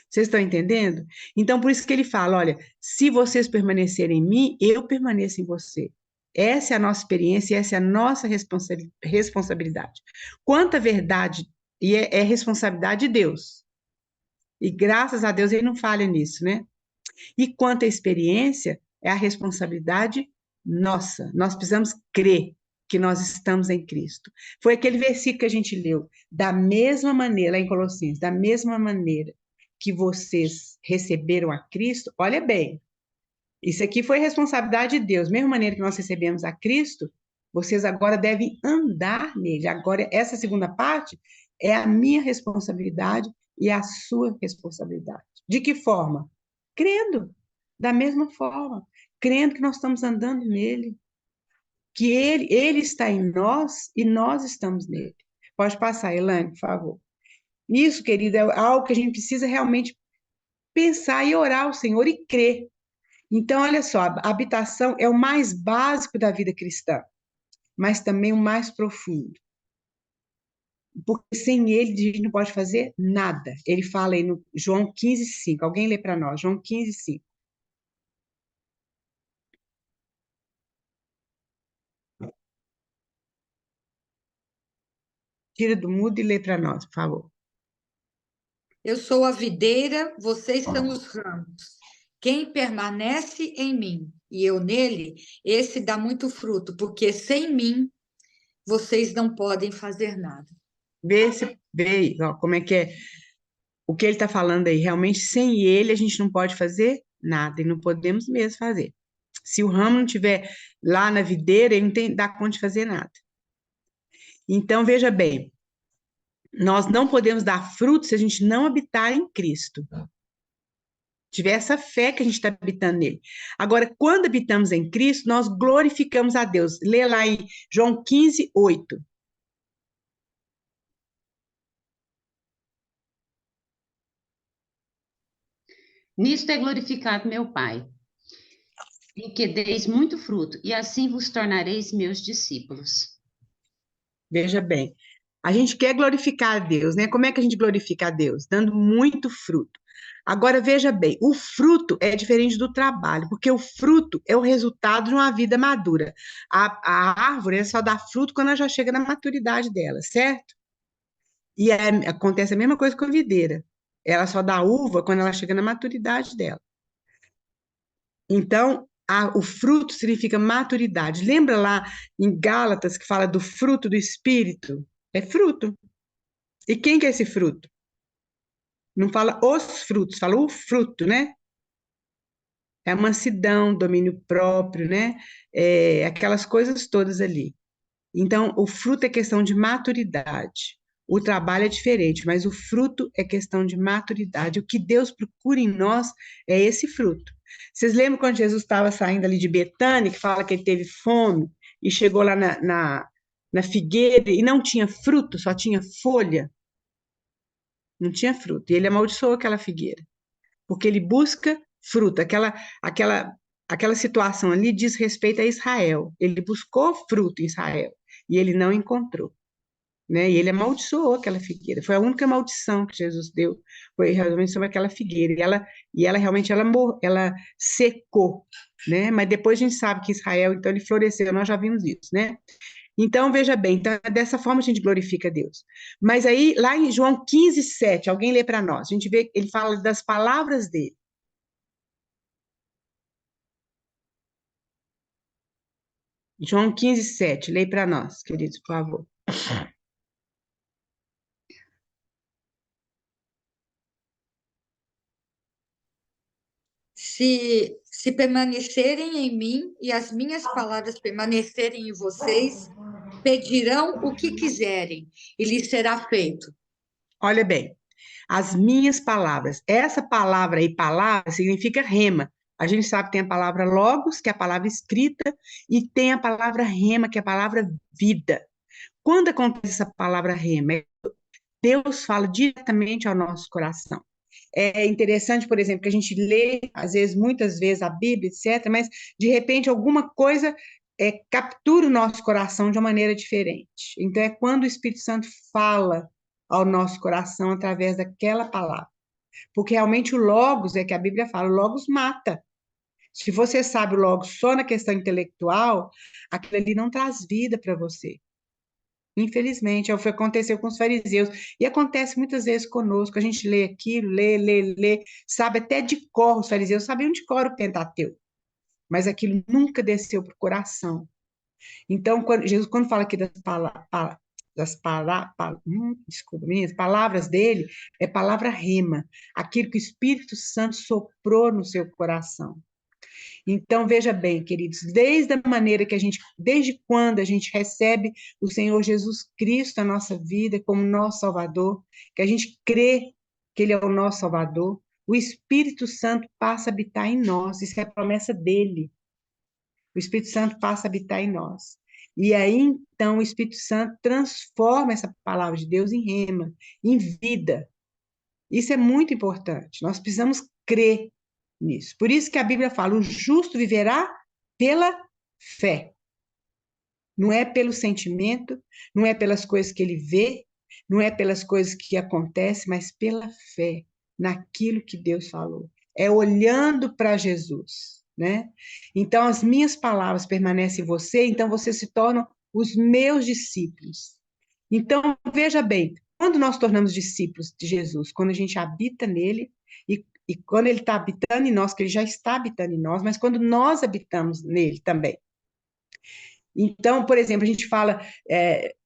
Vocês estão entendendo? Então, por isso que ele fala, olha, se vocês permanecerem em mim, eu permaneço em você. Essa é a nossa experiência e essa é a nossa responsabilidade. Quanta verdade, e é responsabilidade de Deus. E graças a Deus ele não falha nisso, né? E quanto à experiência, é a responsabilidade nossa. Nós precisamos crer que nós estamos em Cristo. Foi aquele versículo que a gente leu. Da mesma maneira, lá em Colossenses, da mesma maneira que vocês receberam a Cristo, olha bem, isso aqui foi responsabilidade de Deus. Mesma maneira que nós recebemos a Cristo, vocês agora devem andar nele. Agora, essa segunda parte é a minha responsabilidade e a sua responsabilidade. De que forma? Crendo. Da mesma forma. Crendo que nós estamos andando nele. Que ele está em nós e nós estamos nele. Pode passar, Elaine, por favor. Isso, querida, é algo que a gente precisa realmente pensar e orar ao Senhor e crer. Então, olha só, a habitação é o mais básico da vida cristã, mas também o mais profundo. Porque sem ele a gente não pode fazer nada. Ele fala aí no João 15:5. Alguém lê para nós, João 15:5. tira do mudo e lê para nós, por favor. Eu sou a videira, vocês são os ramos. Quem permanece em mim e eu nele, esse dá muito fruto, porque sem mim vocês não podem fazer nada. Vê aí, ó, como é que é. O que ele está falando aí, realmente, sem ele a gente não pode fazer nada, e não podemos mesmo fazer. Se o ramo não estiver lá na videira, ele não dá conta de fazer nada. Então, veja bem, nós não podemos dar fruto se a gente não habitar em Cristo. Tiver essa fé que a gente está habitando nele. Agora, quando habitamos em Cristo, nós glorificamos a Deus. Lê lá em João 15, 8. Nisto é glorificado meu Pai, em que deis muito fruto, e assim vos tornareis meus discípulos. Veja bem, a gente quer glorificar a Deus, né? Como é que a gente glorifica a Deus? Dando muito fruto. Agora, veja bem, o fruto é diferente do trabalho, porque o fruto é o resultado de uma vida madura. A árvore só dá fruto quando ela já chega na maturidade dela, certo? E acontece a mesma coisa com a videira. Ela só dá uva quando ela chega na maturidade dela. Então, o fruto significa maturidade. Lembra lá em Gálatas que fala do fruto do Espírito? É fruto. E quem que é esse fruto? Não fala os frutos, fala o fruto, né? É a mansidão, domínio próprio, né? Aquelas coisas todas ali. Então, o fruto é questão de maturidade. O trabalho é diferente, mas o fruto é questão de maturidade. O que Deus procura em nós é esse fruto. Vocês lembram quando Jesus estava saindo ali de Betânia, que fala que ele teve fome e chegou lá na figueira e não tinha fruto, só tinha folha? Não tinha fruto. E ele amaldiçoou aquela figueira, porque ele busca fruto. Aquela situação ali diz respeito a Israel. Ele buscou fruto em Israel e ele não encontrou, né? E ele amaldiçoou aquela figueira. Foi a única maldição que Jesus deu, foi realmente sobre aquela figueira. E ela realmente ela secou, né? Mas depois a gente sabe que Israel, então, ele floresceu. Nós já vimos isso, né? Então, veja bem, então, dessa forma a gente glorifica a Deus. Mas aí, lá em João 15, 7, alguém lê para nós. A gente vê, ele fala das palavras dele. João 15, 7, lê para nós, queridos, por favor. Se permanecerem em mim e as minhas palavras permanecerem em vocês, pedirão o que quiserem e lhes será feito. Olha bem, as minhas palavras. Essa palavra aí, palavra, significa rema. A gente sabe que tem a palavra logos, que é a palavra escrita, e tem a palavra rema, que é a palavra vida. Quando acontece essa palavra rema, Deus fala diretamente ao nosso coração. É interessante, por exemplo, que a gente lê, às vezes, muitas vezes a Bíblia, etc., mas, de repente, alguma coisa captura o nosso coração de uma maneira diferente. Então, é quando o Espírito Santo fala ao nosso coração através daquela palavra. Porque realmente o Logos, é que a Bíblia fala, o Logos mata. Se você sabe o Logos só na questão intelectual, aquilo ali não traz vida para você. Infelizmente, é o que aconteceu com os fariseus. E acontece muitas vezes conosco. A gente lê aquilo, lê, sabe até de cor. Os fariseus sabiam de cor o Pentateuco, mas aquilo nunca desceu para o coração. Então, Jesus, quando fala aqui das palavras dele, é palavra rema, aquilo que o Espírito Santo soprou no seu coração. Então, veja bem, queridos, desde quando a gente recebe o Senhor Jesus Cristo na nossa vida como nosso Salvador, que a gente crê que Ele é o nosso Salvador, o Espírito Santo passa a habitar em nós, isso é a promessa dele. O Espírito Santo passa a habitar em nós. E aí, então, o Espírito Santo transforma essa palavra de Deus em rema, em vida. Isso é muito importante. Nós precisamos crer nisso. Por isso que a Bíblia fala: o justo viverá pela fé. Não é pelo sentimento, não é pelas coisas que ele vê, não é pelas coisas que acontecem, mas pela fé naquilo que Deus falou. É olhando para Jesus, né? Então, as minhas palavras permanecem em você, então você se torna os meus discípulos. Então, veja bem, quando nós tornamos discípulos de Jesus, quando a gente habita nele, e quando ele está habitando em nós, que ele já está habitando em nós, mas quando nós habitamos nele também. Então, por exemplo, a gente fala,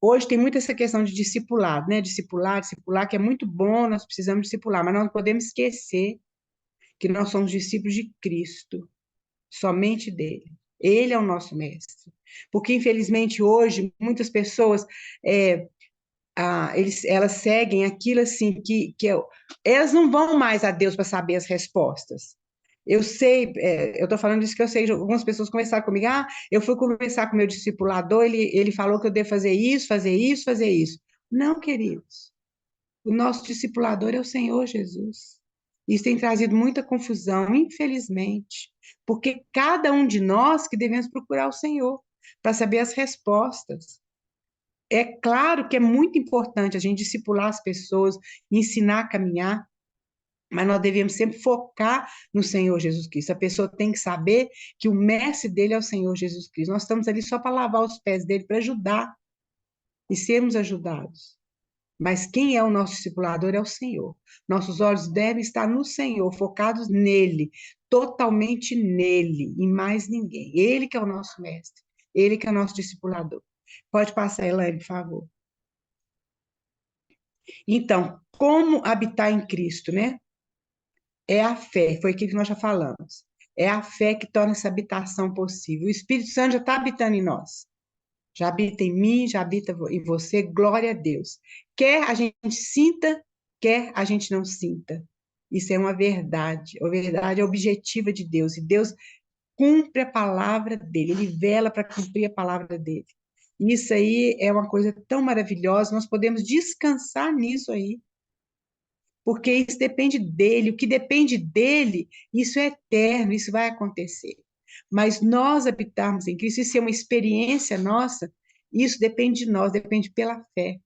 hoje tem muito essa questão de discipulado, né? Discipular, que é muito bom, nós precisamos discipular, mas nós não podemos esquecer que nós somos discípulos de Cristo, somente dele. Ele é o nosso mestre. Porque, infelizmente, hoje, muitas pessoas, elas seguem aquilo assim, elas não vão mais a Deus para saber as respostas. Eu sei, eu estou falando isso que eu sei, algumas pessoas conversaram comigo, eu fui conversar com o meu discipulador, ele falou que eu devo fazer isso, fazer isso, fazer isso. Não, queridos, o nosso discipulador é o Senhor Jesus. Isso tem trazido muita confusão, infelizmente, porque cada um de nós que devemos procurar o Senhor para saber as respostas. É claro que é muito importante a gente discipular as pessoas, ensinar a caminhar, mas nós devemos sempre focar no Senhor Jesus Cristo. A pessoa tem que saber que o mestre dele é o Senhor Jesus Cristo. Nós estamos ali só para lavar os pés dele, para ajudar e sermos ajudados. Mas quem é o nosso discipulador é o Senhor. Nossos olhos devem estar no Senhor, focados nele, totalmente nele, e mais ninguém. Ele que é o nosso mestre, ele que é o nosso discipulador. Pode passar, Elaine, por favor. Então, como habitar em Cristo, né? É a fé, foi aquilo que nós já falamos. É a fé que torna essa habitação possível. O Espírito Santo já está habitando em nós. Já habita em mim, já habita em você, glória a Deus. Quer a gente sinta, quer a gente não sinta. Isso é uma verdade. A verdade é objetiva de Deus. E Deus cumpre a palavra dele. Ele vela para cumprir a palavra dele. Isso aí é uma coisa tão maravilhosa. Nós podemos descansar nisso aí. Porque isso depende dele. O que depende dele, isso é eterno, isso vai acontecer. Mas nós habitarmos em Cristo, isso é uma experiência nossa, isso depende de nós, depende pela fé.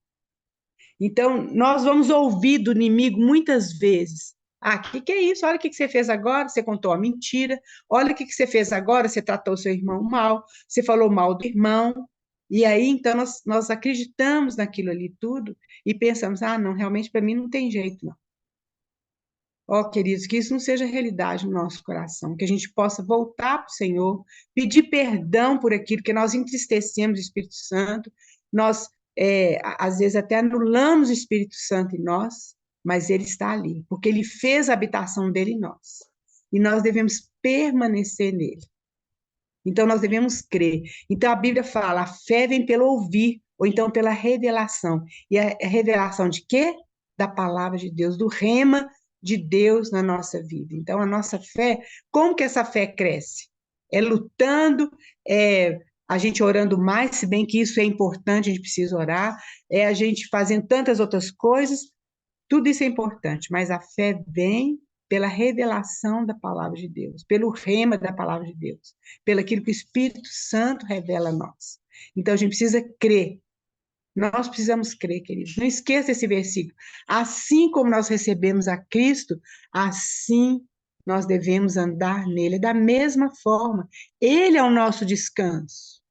Então, nós vamos ouvir do inimigo muitas vezes. O que é isso? Olha o que você fez agora, você contou uma mentira. Olha o que você fez agora, você tratou seu irmão mal, você falou mal do irmão. E aí, então, nós acreditamos naquilo ali tudo e pensamos, não, realmente para mim não tem jeito, não. Queridos, que isso não seja realidade no nosso coração, que a gente possa voltar para o Senhor, pedir perdão por aquilo que nós entristecemos o Espírito Santo, nós, às vezes, até anulamos o Espírito Santo em nós, mas ele está ali, porque ele fez a habitação dele em nós, e nós devemos permanecer nele. Então, nós devemos crer. Então, a Bíblia fala, a fé vem pelo ouvir, ou então pela revelação. E a revelação de quê? Da palavra de Deus, do rema de Deus na nossa vida. Então, a nossa fé, como que essa fé cresce? É lutando, a gente orando mais, se bem que isso é importante, a gente precisa orar, é a gente fazendo tantas outras coisas, tudo isso é importante, mas a fé vem pela revelação da palavra de Deus, pelo rema da palavra de Deus, pelo aquilo que o Espírito Santo revela a nós. Então, a gente precisa crer. Nós precisamos crer, queridos. Não esqueça esse versículo. Assim como nós recebemos a Cristo, assim nós devemos andar nele. Da mesma forma, ele é o nosso descanso.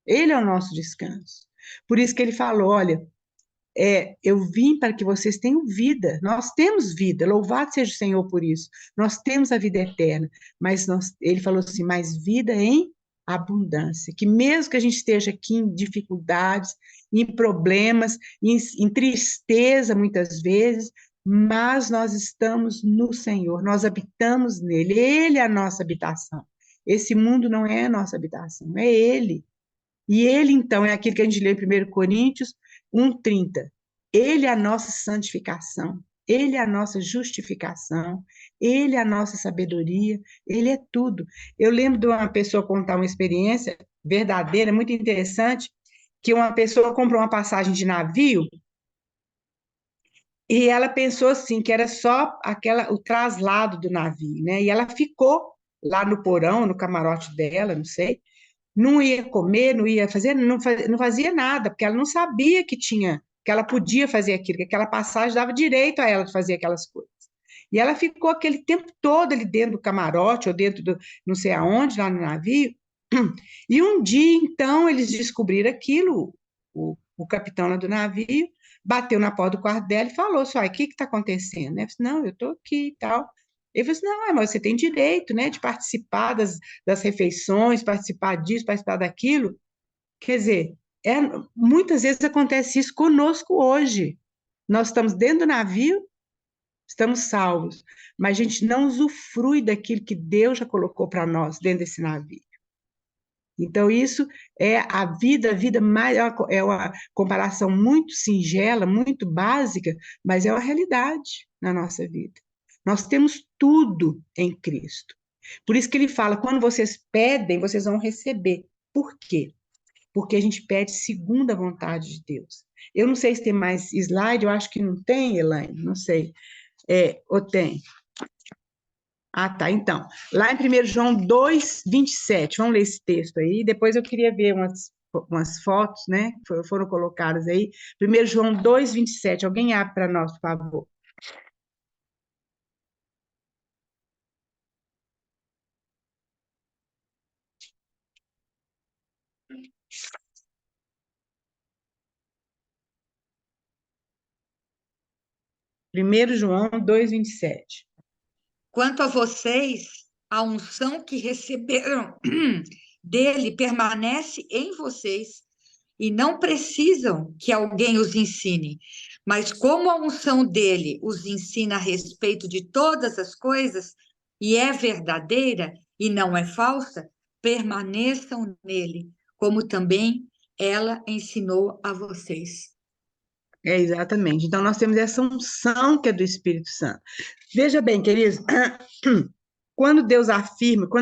Ele é o nosso descanso. Por isso que ele falou, olha, eu vim para que vocês tenham vida. Nós temos vida, louvado seja o Senhor por isso. Nós temos a vida eterna, mas ele falou assim, mais vida em abundância, que mesmo que a gente esteja aqui em dificuldades, em problemas, em tristeza muitas vezes, mas nós estamos no Senhor, nós habitamos nele, ele é a nossa habitação. Esse mundo não é a nossa habitação, é ele. E ele, então, é aquilo que a gente lê em 1 Coríntios 1:30. Ele é a nossa santificação, ele é a nossa justificação, ele é a nossa sabedoria, ele é tudo. Eu lembro de uma pessoa contar uma experiência verdadeira, muito interessante, que uma pessoa comprou uma passagem de navio e ela pensou assim, que era só o traslado do navio, né? E ela ficou lá no porão, no camarote dela, não sei, não ia comer, não ia fazer, não fazia nada, porque ela não sabia que ela podia fazer aquilo, que aquela passagem dava direito a ela de fazer aquelas coisas. E ela ficou aquele tempo todo ali dentro do camarote, ou dentro do não sei aonde, lá no navio, e um dia, então, eles descobriram aquilo, o capitão lá do navio, bateu na porta do quarto dela e falou assim, o que está acontecendo? Ela disse, não, eu estou aqui e tal. Ele falou assim, não, mas você tem direito, né, de participar das refeições, participar disso, participar daquilo. Quer dizer, muitas vezes acontece isso conosco hoje. Nós estamos dentro do navio, estamos salvos, mas a gente não usufrui daquilo que Deus já colocou para nós dentro desse navio. Então, isso é a vida mais, é uma comparação muito singela, muito básica, mas é uma realidade na nossa vida. Nós temos tudo em Cristo. Por isso que ele fala, quando vocês pedem, vocês vão receber. Por quê? Porque a gente pede segundo a vontade de Deus. Eu não sei se tem mais slide, eu acho que não tem, Elaine, não sei. Ou tem? Ah, tá. Então, lá em 1 João 2:27, vamos ler esse texto aí. Depois eu queria ver umas fotos, né, que foram colocadas aí. 1 João 2:27. Alguém abre para nós, por favor. Primeiro João 2:27. Quanto a vocês, a unção que receberam dele permanece em vocês e não precisam que alguém os ensine. Mas como a unção dele os ensina a respeito de todas as coisas e é verdadeira e não é falsa, permaneçam nele, como também ela ensinou a vocês. Exatamente. Então, nós temos essa unção que é do Espírito Santo. Veja bem, queridos, quando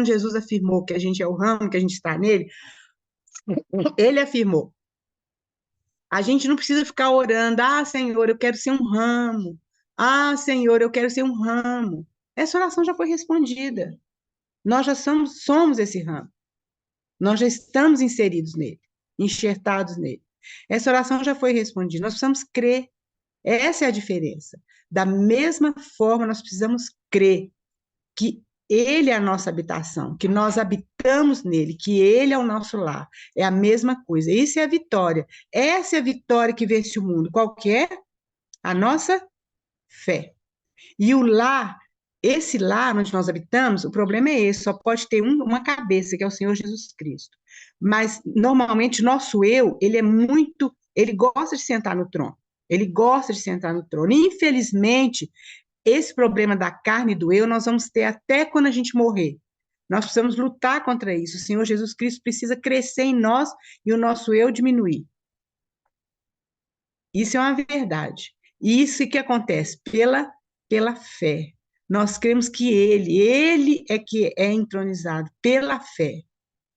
Jesus afirmou que a gente é o ramo, que a gente está nele, ele afirmou. A gente não precisa ficar orando, Senhor, eu quero ser um ramo. Senhor, eu quero ser um ramo. Essa oração já foi respondida. Nós já somos esse ramo. Nós já estamos inseridos nele, enxertados nele. Essa oração já foi respondida. Nós precisamos crer. Essa é a diferença. Da mesma forma, nós precisamos crer que ele é a nossa habitação, que nós habitamos nele, que ele é o nosso lar. É a mesma coisa. Isso é a vitória. Essa é a vitória que vence o mundo. Qual que é? A nossa fé. E o lar, esse lar onde nós habitamos, o problema é esse, só pode ter uma cabeça, que é o Senhor Jesus Cristo. Mas, normalmente, nosso eu, ele gosta de sentar no trono. Ele gosta de sentar no trono. E, infelizmente, esse problema da carne e do eu, nós vamos ter até quando a gente morrer. Nós precisamos lutar contra isso. O Senhor Jesus Cristo precisa crescer em nós e o nosso eu diminuir. Isso é uma verdade. E isso que acontece pela fé. Nós cremos que ele é que é entronizado pela fé.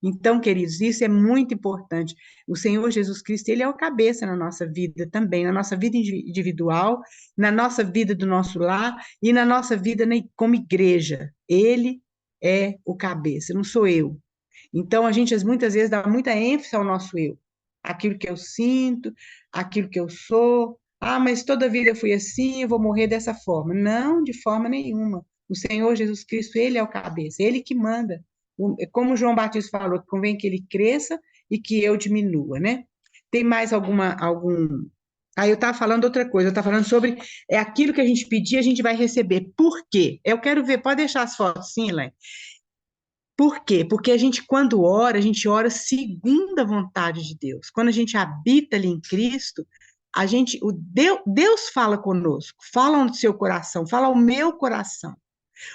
Então, queridos, isso é muito importante. O Senhor Jesus Cristo, ele é o cabeça na nossa vida também, na nossa vida individual, na nossa vida do nosso lar e na nossa vida como igreja. Ele é o cabeça, não sou eu. Então, a gente muitas vezes dá muita ênfase ao nosso eu. Aquilo que eu sinto, aquilo que eu sou. Mas toda vida eu fui assim, eu vou morrer dessa forma. Não, de forma nenhuma. O Senhor Jesus Cristo, ele é o cabeça, ele que manda. Como João Batista falou, convém que ele cresça e que eu diminua, né? Tem mais algum... Aí eu estava falando outra coisa, eu estava falando sobre aquilo que a gente pedir, a gente vai receber. Por quê? Eu quero ver, pode deixar as fotos, sim, Elaine. Por quê? Porque a gente, quando ora, a gente ora segundo a vontade de Deus. Quando a gente habita ali em Cristo, Deus fala conosco, fala no seu coração, fala ao meu coração.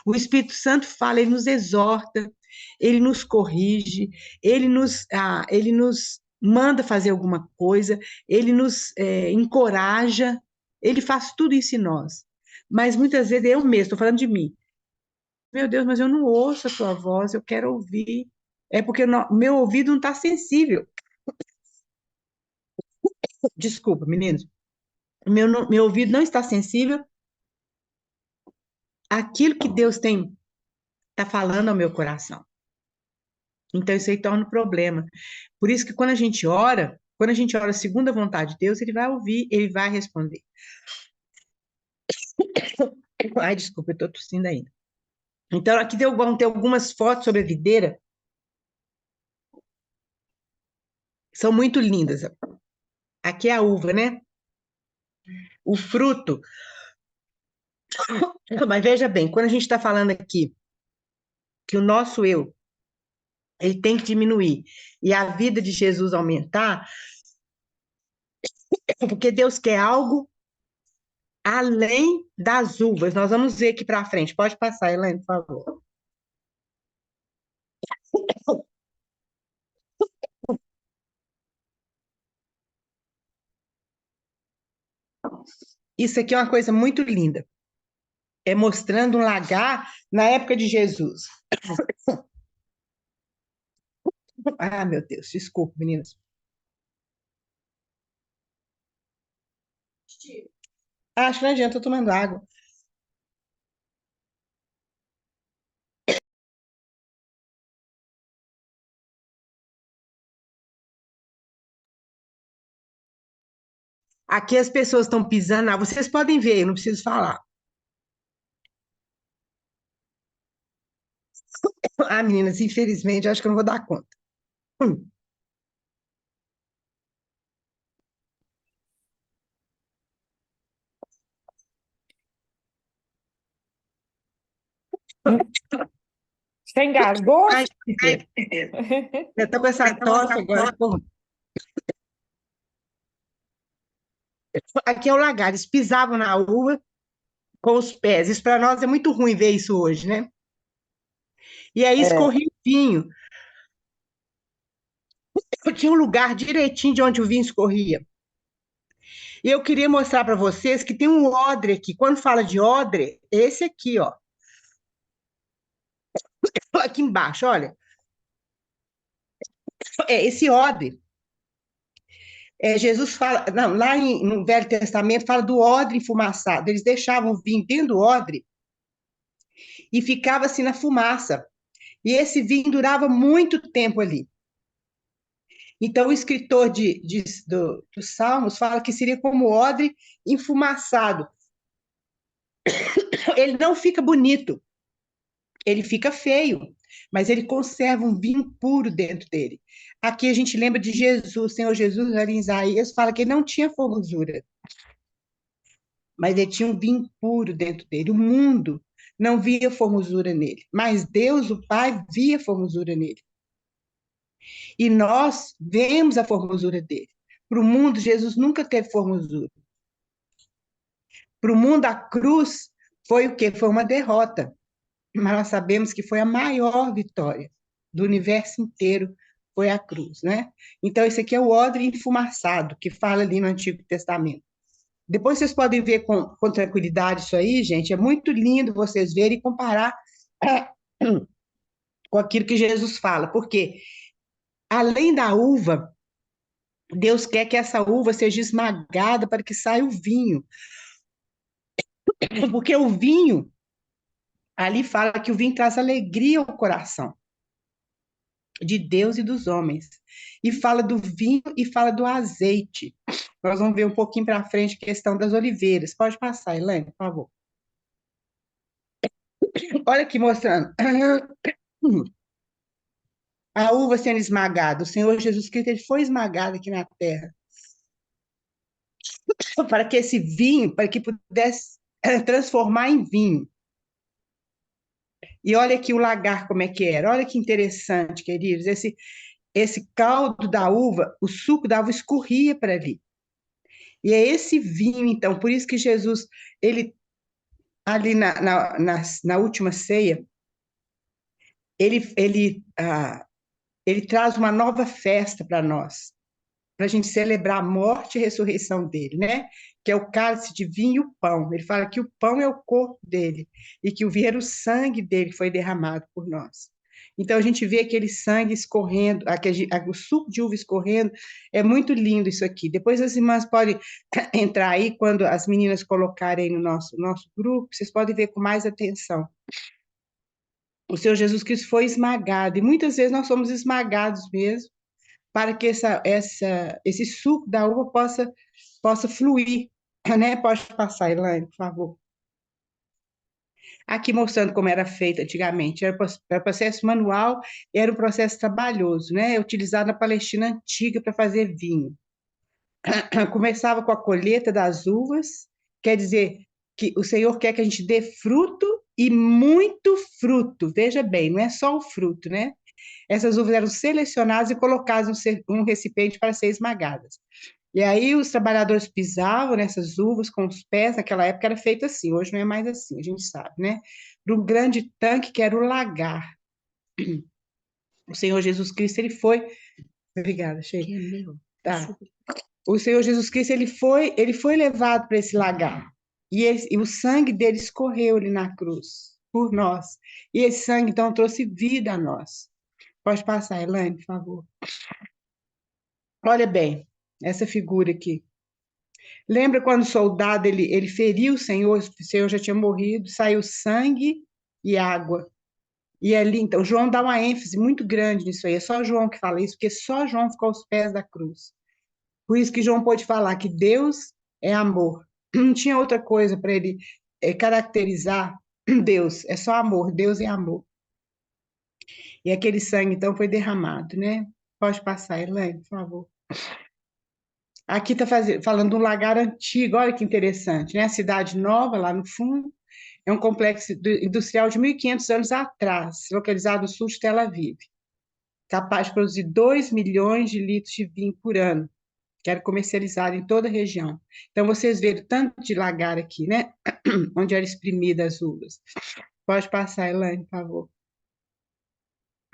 O Espírito Santo fala, ele nos exorta, ele nos corrige, ele nos manda fazer alguma coisa, ele nos encoraja, ele faz tudo isso em nós. Mas muitas vezes eu mesmo, estou falando de mim. Meu Deus, mas eu não ouço a tua voz, eu quero ouvir. É porque meu ouvido não está sensível. Desculpa, meninos. Meu ouvido não está sensível àquilo que Deus está falando ao meu coração. Então, isso aí torna um problema. Por isso que quando a gente ora segundo a vontade de Deus, ele vai ouvir, ele vai responder. Ai, desculpa, eu estou tossindo ainda. Então, aqui vão ter algumas fotos sobre a videira. São muito lindas. Aqui é a uva, né? O fruto. Mas veja bem, quando a gente está falando aqui que o nosso eu, ele tem que diminuir e a vida de Jesus aumentar, é porque Deus quer algo além das uvas. Nós vamos ver aqui para frente. Pode passar, Elaine, por favor. Isso aqui é uma coisa muito linda. É mostrando um lagar na época de Jesus. Ah, meu Deus, desculpa, meninas. Acho que não adianta, eu tô tomando água. Aqui as pessoas estão pisando. Ah, vocês podem ver, eu não preciso falar. Ah, meninas, infelizmente, acho que eu não vou dar conta. Hum. Você engasgou? Ai, eu tô com essa tosse agora. Aqui é o lagar, eles pisavam na uva com os pés. Isso para nós é muito ruim ver isso hoje, né? E aí escorria o vinho. Tinha um lugar direitinho de onde o vinho escorria. E eu queria mostrar para vocês que tem um odre aqui. Quando fala de odre, é esse aqui, ó. Aqui embaixo, olha. É esse odre. Jesus fala, não, lá no Velho Testamento fala do odre enfumaçado. Eles deixavam o vinho dentro do odre e ficava assim na fumaça. E esse vinho durava muito tempo ali. Então, o escritor dos Salmos fala que seria como odre enfumaçado. Ele não fica bonito, ele fica feio, mas ele conserva um vinho puro dentro dele. Aqui a gente lembra de Jesus, o Senhor Jesus, ali em Isaías, fala que ele não tinha formosura, mas ele tinha um vinho puro dentro dele. O mundo não via formosura nele, mas Deus, o Pai, via formosura nele. E nós vemos a formosura dele. Para o mundo, Jesus nunca teve formosura. Para o mundo, a cruz foi o quê? Foi uma derrota. Mas nós sabemos que foi a maior vitória do universo inteiro, foi a cruz, né? Então, esse aqui é o odre enfumaçado, que fala ali no Antigo Testamento. Depois vocês podem ver com tranquilidade isso aí, gente. É muito lindo vocês verem e comparar com aquilo que Jesus fala, porque além da uva, Deus quer que essa uva seja esmagada para que saia o vinho. Porque o vinho, ali fala que o vinho traz alegria ao coração de Deus e dos homens. E fala do vinho e fala do azeite. Nós vamos ver um pouquinho para frente a questão das oliveiras. Pode passar, Elaine, por favor. Olha aqui mostrando. A uva sendo esmagada. O Senhor Jesus Cristo ele foi esmagado aqui na terra. Para que esse vinho, para que pudesse transformar em vinho. E olha aqui o lagar como é que era. Olha que interessante, queridos. Esse caldo da uva, o suco da uva escorria para ali. E é esse vinho, então, por isso que Jesus, ele, ali na última ceia, ele traz uma nova festa para nós, para a gente celebrar a morte e a ressurreição dele, né? Que é o cálice de vinho e o pão. Ele fala que o pão é o corpo dele e que o vinho era o sangue dele que foi derramado por nós. Então a gente vê aquele sangue escorrendo, o suco de uva escorrendo, é muito lindo isso aqui. Depois as irmãs podem entrar aí, quando as meninas colocarem no nosso grupo, vocês podem ver com mais atenção. O Senhor Jesus Cristo foi esmagado, e muitas vezes nós somos esmagados mesmo, para que esse suco da uva possa fluir, né? Pode passar, Elaine, por favor. Aqui mostrando como era feito antigamente. Era processo manual, era um processo trabalhoso, né? Utilizado na Palestina antiga para fazer vinho. Começava com a colheita das uvas, quer dizer que o Senhor quer que a gente dê fruto e muito fruto. Veja bem, não é só o fruto, né? Essas uvas eram selecionadas e colocadas num recipiente para ser esmagadas. E aí os trabalhadores pisavam nessas uvas com os pés, naquela época era feito assim, hoje não é mais assim, a gente sabe, né? Para um grande tanque que era o lagar. O Senhor Jesus Cristo, ele foi... Obrigada, Sheila. Que é meu. Tá. O Senhor Jesus Cristo, ele foi levado para esse lagar. E o sangue dele escorreu ali na cruz, por nós. E esse sangue, então, trouxe vida a nós. Pode passar, Elaine, por favor. Olha bem, essa figura aqui. Lembra quando o soldado ele feriu o Senhor já tinha morrido, saiu sangue e água. E ali, então, João dá uma ênfase muito grande nisso aí. É só João que fala isso, porque só João ficou aos pés da cruz. Por isso que João pôde falar que Deus é amor. Não tinha outra coisa para ele caracterizar Deus. É só amor, Deus é amor. E aquele sangue, então, foi derramado, né? Pode passar, Elaine, por favor. Aqui está falando de um lagar antigo, olha que interessante, né? A Cidade Nova, lá no fundo, é um complexo industrial de 1.500 anos atrás, localizado no sul de Tel Aviv, capaz de produzir 2 milhões de litros de vinho por ano, que era comercializado em toda a região. Então, vocês viram tanto de lagar aqui, né? Onde eram exprimidas as uvas. Pode passar, Elaine, por favor.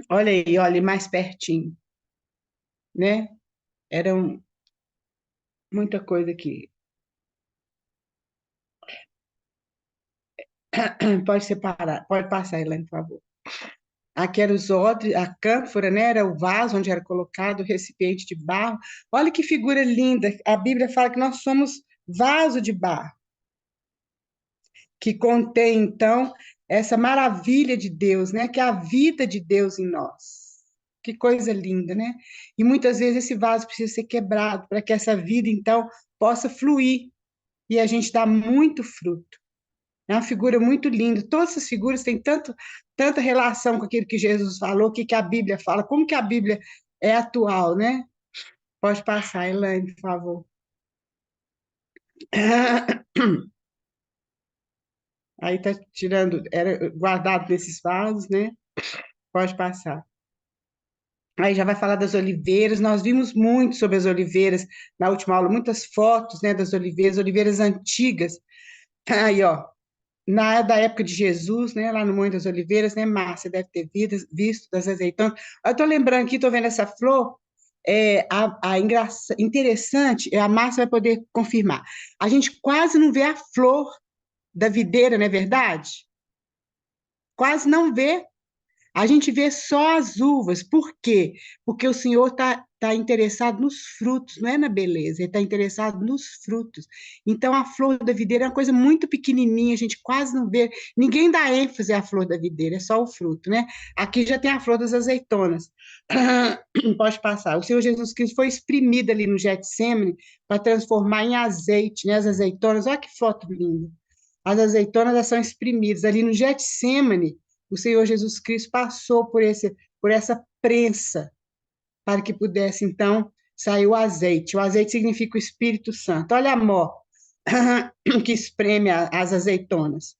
Olha aí, olha, mais pertinho, né? Eram muita coisa aqui. Pode separar, pode passar, Elaine, por favor. Aqui era os odres, a cânfora, né? Era o vaso onde era colocado o recipiente de barro. Olha que figura linda. A Bíblia fala que nós somos vaso de barro, que contém, então, essa maravilha de Deus, né? Que é a vida de Deus em nós. Que coisa linda, né? E muitas vezes esse vaso precisa ser quebrado para que essa vida, então, possa fluir e a gente dá muito fruto. É uma figura muito linda. Todas essas figuras têm tanta relação com aquilo que Jesus falou, o que a Bíblia fala, como que a Bíblia é atual, né? Pode passar, Elaine, por favor. Aí está tirando, era guardado nesses vasos, né? Pode passar. Aí já vai falar das oliveiras. Nós vimos muito sobre as oliveiras na última aula, muitas fotos, né, das oliveiras antigas. Aí, ó, da época de Jesus, né, lá no Monte das Oliveiras, né, Márcia deve ter visto das azeitonas. Eu estou lembrando aqui, estou vendo essa flor, interessante, a Márcia vai poder confirmar. A gente quase não vê a flor da videira, não é verdade? Quase não vê. A gente vê só as uvas. Por quê? Porque o Senhor tá interessado nos frutos, não é na beleza, ele está interessado nos frutos. Então, a flor da videira é uma coisa muito pequenininha, a gente quase não vê, ninguém dá ênfase à flor da videira, é só o fruto, né? Aqui já tem a flor das azeitonas. Pode passar. O Senhor Jesus Cristo foi espremido ali no Getsemane para transformar em azeite, né? As azeitonas, olha que foto linda. As azeitonas são espremidas ali no Getsemane. O Senhor Jesus Cristo passou por essa prensa para que pudesse, então, sair o azeite. O azeite significa o Espírito Santo. Olha a mó que espreme as azeitonas.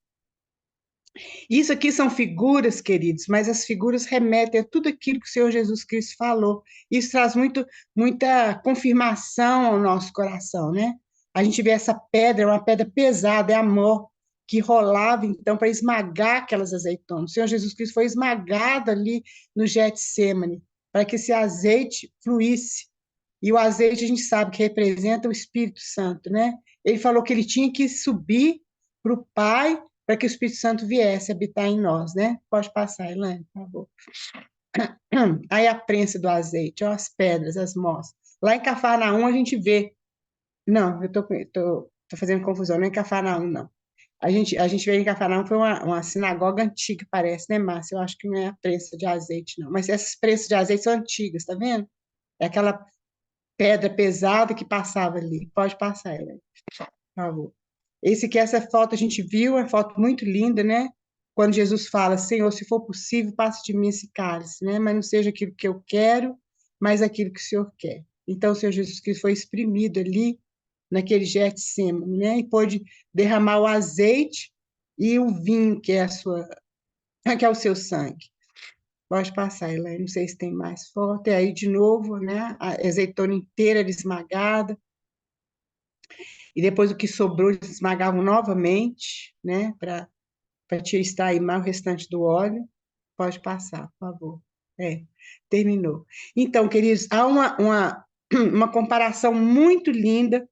Isso aqui são figuras, queridos, mas as figuras remetem a tudo aquilo que o Senhor Jesus Cristo falou. Isso traz muita confirmação ao nosso coração, né? A gente vê essa pedra, uma pedra pesada, é a mó, que rolava, então, para esmagar aquelas azeitonas. O Senhor Jesus Cristo foi esmagado ali no Getsemane, para que esse azeite fluísse. E o azeite, a gente sabe que representa o Espírito Santo, né? Ele falou que ele tinha que subir para o Pai, para que o Espírito Santo viesse habitar em nós, né? Pode passar, Elaine, por favor. Aí a prensa do azeite, ó, as pedras, as mós. Lá em Cafarnaum a gente vê. Não, eu tô fazendo confusão, não é em Cafarnaum, não. A gente vê em Cafarnaum, foi uma sinagoga antiga, parece, né, Márcia? Eu acho que não é a prensa de azeite, não. Mas essas prensas de azeite são antigas, tá vendo? É aquela pedra pesada que passava ali. Pode passar, Elaine, por favor. Essa foto a gente viu, é uma foto muito linda, né? Quando Jesus fala, Senhor, se for possível, passe de mim esse cálice, né? Mas não seja aquilo que eu quero, mas aquilo que o Senhor quer. Então, o Senhor Jesus Cristo foi exprimido ali, naquele Getsêmani, né? E pôde derramar o azeite e o vinho, que que é o seu sangue. Pode passar, Elaine, não sei se tem mais foto. E aí, de novo, né? A azeitona inteira era esmagada. E depois o que sobrou, eles esmagavam novamente, né? Para extrair mais o restante do óleo. Pode passar, por favor. Terminou. Então, queridos, há uma comparação muito linda,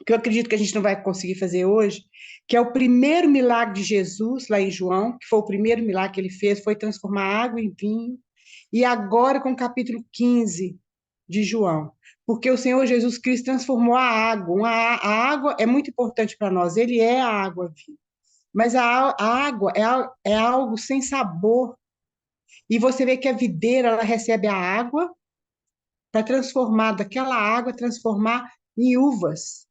que eu acredito que a gente não vai conseguir fazer hoje, que é o primeiro milagre de Jesus, lá em João, que foi o primeiro milagre que ele fez, foi transformar água em vinho, e agora com o capítulo 15 de João, porque o Senhor Jesus Cristo transformou a água. A água é muito importante para nós, ele é a água viva, mas a água é algo sem sabor, e você vê que a videira, ela recebe a água para transformar daquela água, transformar em uvas.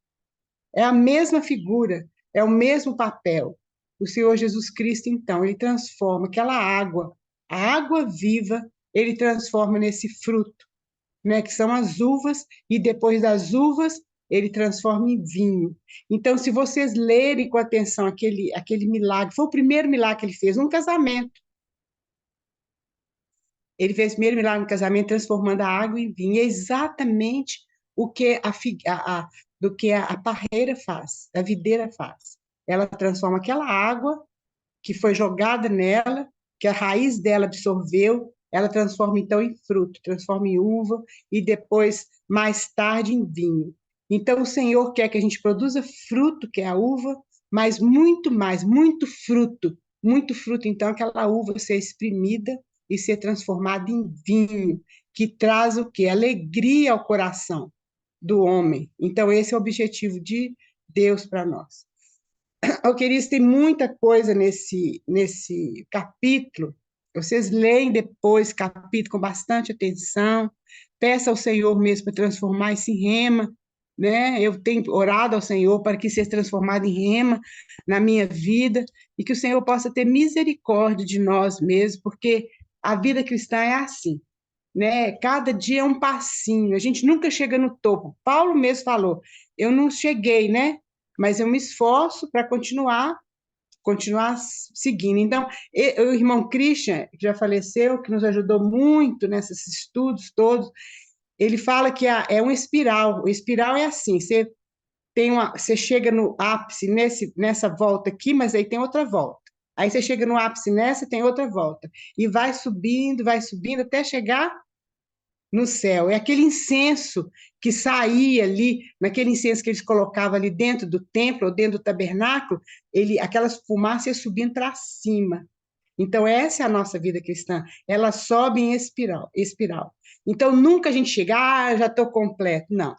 É a mesma figura, é o mesmo papel. O Senhor Jesus Cristo, então, ele transforma aquela água, a água viva, ele transforma nesse fruto, né, que são as uvas, e depois das uvas, ele transforma em vinho. Então, se vocês lerem com atenção aquele milagre, foi o primeiro milagre que ele fez, um casamento. Ele fez o primeiro milagre no casamento, transformando a água em vinho. É exatamente o que do que a parreira faz, a videira faz. Ela transforma aquela água que foi jogada nela, que a raiz dela absorveu, ela transforma então em fruto, transforma em uva e depois, mais tarde, em vinho. Então, o Senhor quer que a gente produza fruto, que é a uva, mas muito mais, muito fruto. Muito fruto, então, aquela uva ser exprimida e ser transformada em vinho, que traz o quê? Alegria ao coração do homem. Então, esse é o objetivo de Deus para nós. Eu queria, tem muita coisa nesse capítulo. Vocês leem depois capítulo com bastante atenção. Peça ao Senhor mesmo para transformar esse rema, né? Eu tenho orado ao Senhor para que seja transformado em rema na minha vida e que o Senhor possa ter misericórdia de nós mesmos, porque a vida cristã é assim, né? Cada dia é um passinho, a gente nunca chega no topo. Paulo mesmo falou, eu não cheguei, né? Mas eu me esforço para continuar seguindo. Então, o irmão Christian, que já faleceu, que nos ajudou muito nesses estudos todos, ele fala que é uma espiral. O espiral é assim, você chega no ápice nessa volta aqui, mas aí tem outra volta. Aí você chega no ápice nessa, tem outra volta. E vai subindo, até chegar no céu. É aquele incenso que saía ali, naquele incenso que eles colocavam ali dentro do templo ou dentro do tabernáculo, aquelas fumaças iam subindo para cima. Então, essa é a nossa vida cristã. Ela sobe em espiral. Então, nunca a gente chega, já estou completo. Não.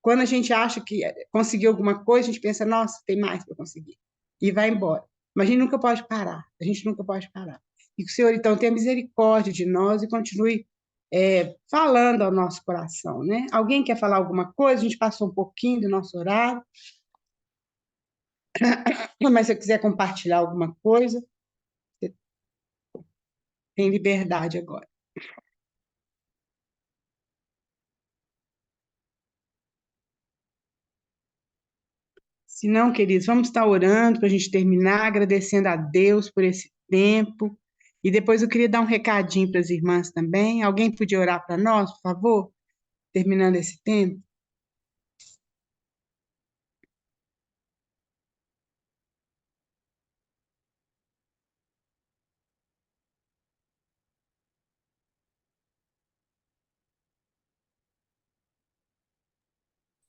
Quando a gente acha que conseguiu alguma coisa, a gente pensa, nossa, tem mais para conseguir. E vai embora. Mas a gente nunca pode parar. A gente nunca pode parar. E que o Senhor, então, tenha misericórdia de nós e continue falando ao nosso coração, né? Alguém quer falar alguma coisa? A gente passou um pouquinho do nosso horário. Mas se você quiser compartilhar alguma coisa, você tem liberdade agora. Se não, queridos, vamos estar orando para a gente terminar, agradecendo a Deus por esse tempo. E depois eu queria dar um recadinho para as irmãs também. Alguém podia orar para nós, por favor? Terminando esse tempo.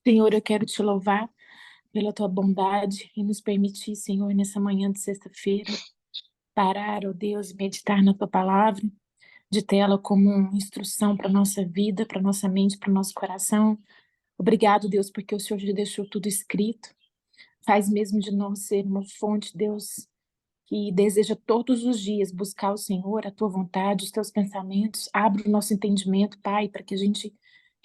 Senhor, eu quero te louvar pela tua bondade e nos permitir, Senhor, nessa manhã de sexta-feira, parar, ó Deus, e meditar na tua palavra, de tê-la como instrução para a nossa vida, para a nossa mente, para o nosso coração. Obrigado, Deus, porque o Senhor já deixou tudo escrito. Faz mesmo de nós ser uma fonte, Deus, que deseja todos os dias buscar o Senhor, a tua vontade, os teus pensamentos. Abre o nosso entendimento, Pai, para que a gente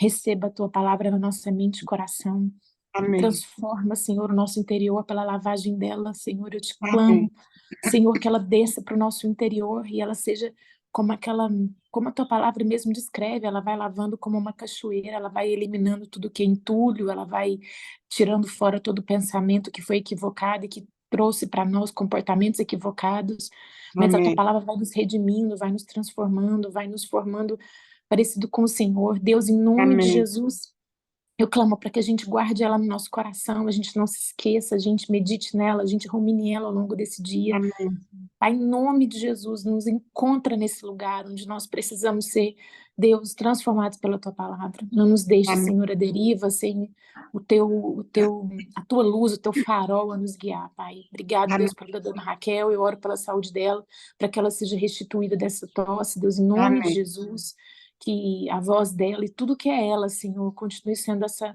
receba a tua palavra na nossa mente e coração. Amém. Transforma, Senhor, o nosso interior pela lavagem dela, Senhor, eu te Amém. clamo, Senhor, que ela desça para o nosso interior e ela seja como a tua palavra mesmo descreve, ela vai lavando como uma cachoeira, ela vai eliminando tudo que é entulho, ela vai tirando fora todo pensamento que foi equivocado e que trouxe para nós comportamentos equivocados, mas a tua Amém. palavra vai nos redimindo, vai nos transformando, vai nos formando parecido com o Senhor. Deus, em nome de Amém. Jesus, eu clamo para que a gente guarde ela no nosso coração, a gente não se esqueça, a gente medite nela, a gente rumine ela ao longo desse dia. Amém. Pai, em nome de Jesus, nos encontra nesse lugar onde nós precisamos ser, Deus, transformados pela Tua palavra. Não nos deixe, Amém. Senhor, a deriva, sem a Tua luz, o Teu farol a nos guiar, Pai. Obrigado, Amém. Deus, pela dona Raquel. Eu oro pela saúde dela, para que ela seja restituída dessa tosse, Deus, em nome de Amém. Jesus, que a voz dela e tudo que é ela, Senhor, continue sendo essa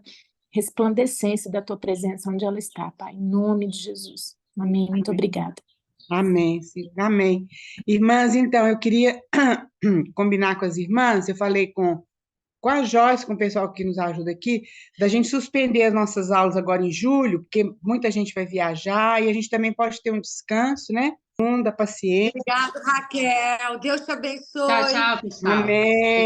resplandecência da Tua presença onde ela está, Pai. Em nome de Jesus. Amém. Muito obrigada. Amém, Cida. Amém. Irmãs, então, eu queria combinar com as irmãs, eu falei com a Joyce, com o pessoal que nos ajuda aqui, da gente suspender as nossas aulas agora em julho, porque muita gente vai viajar e a gente também pode ter um descanso, né? Da paciência. Obrigada, Raquel. Deus te abençoe. Tchau, tchau, pessoal. Amém.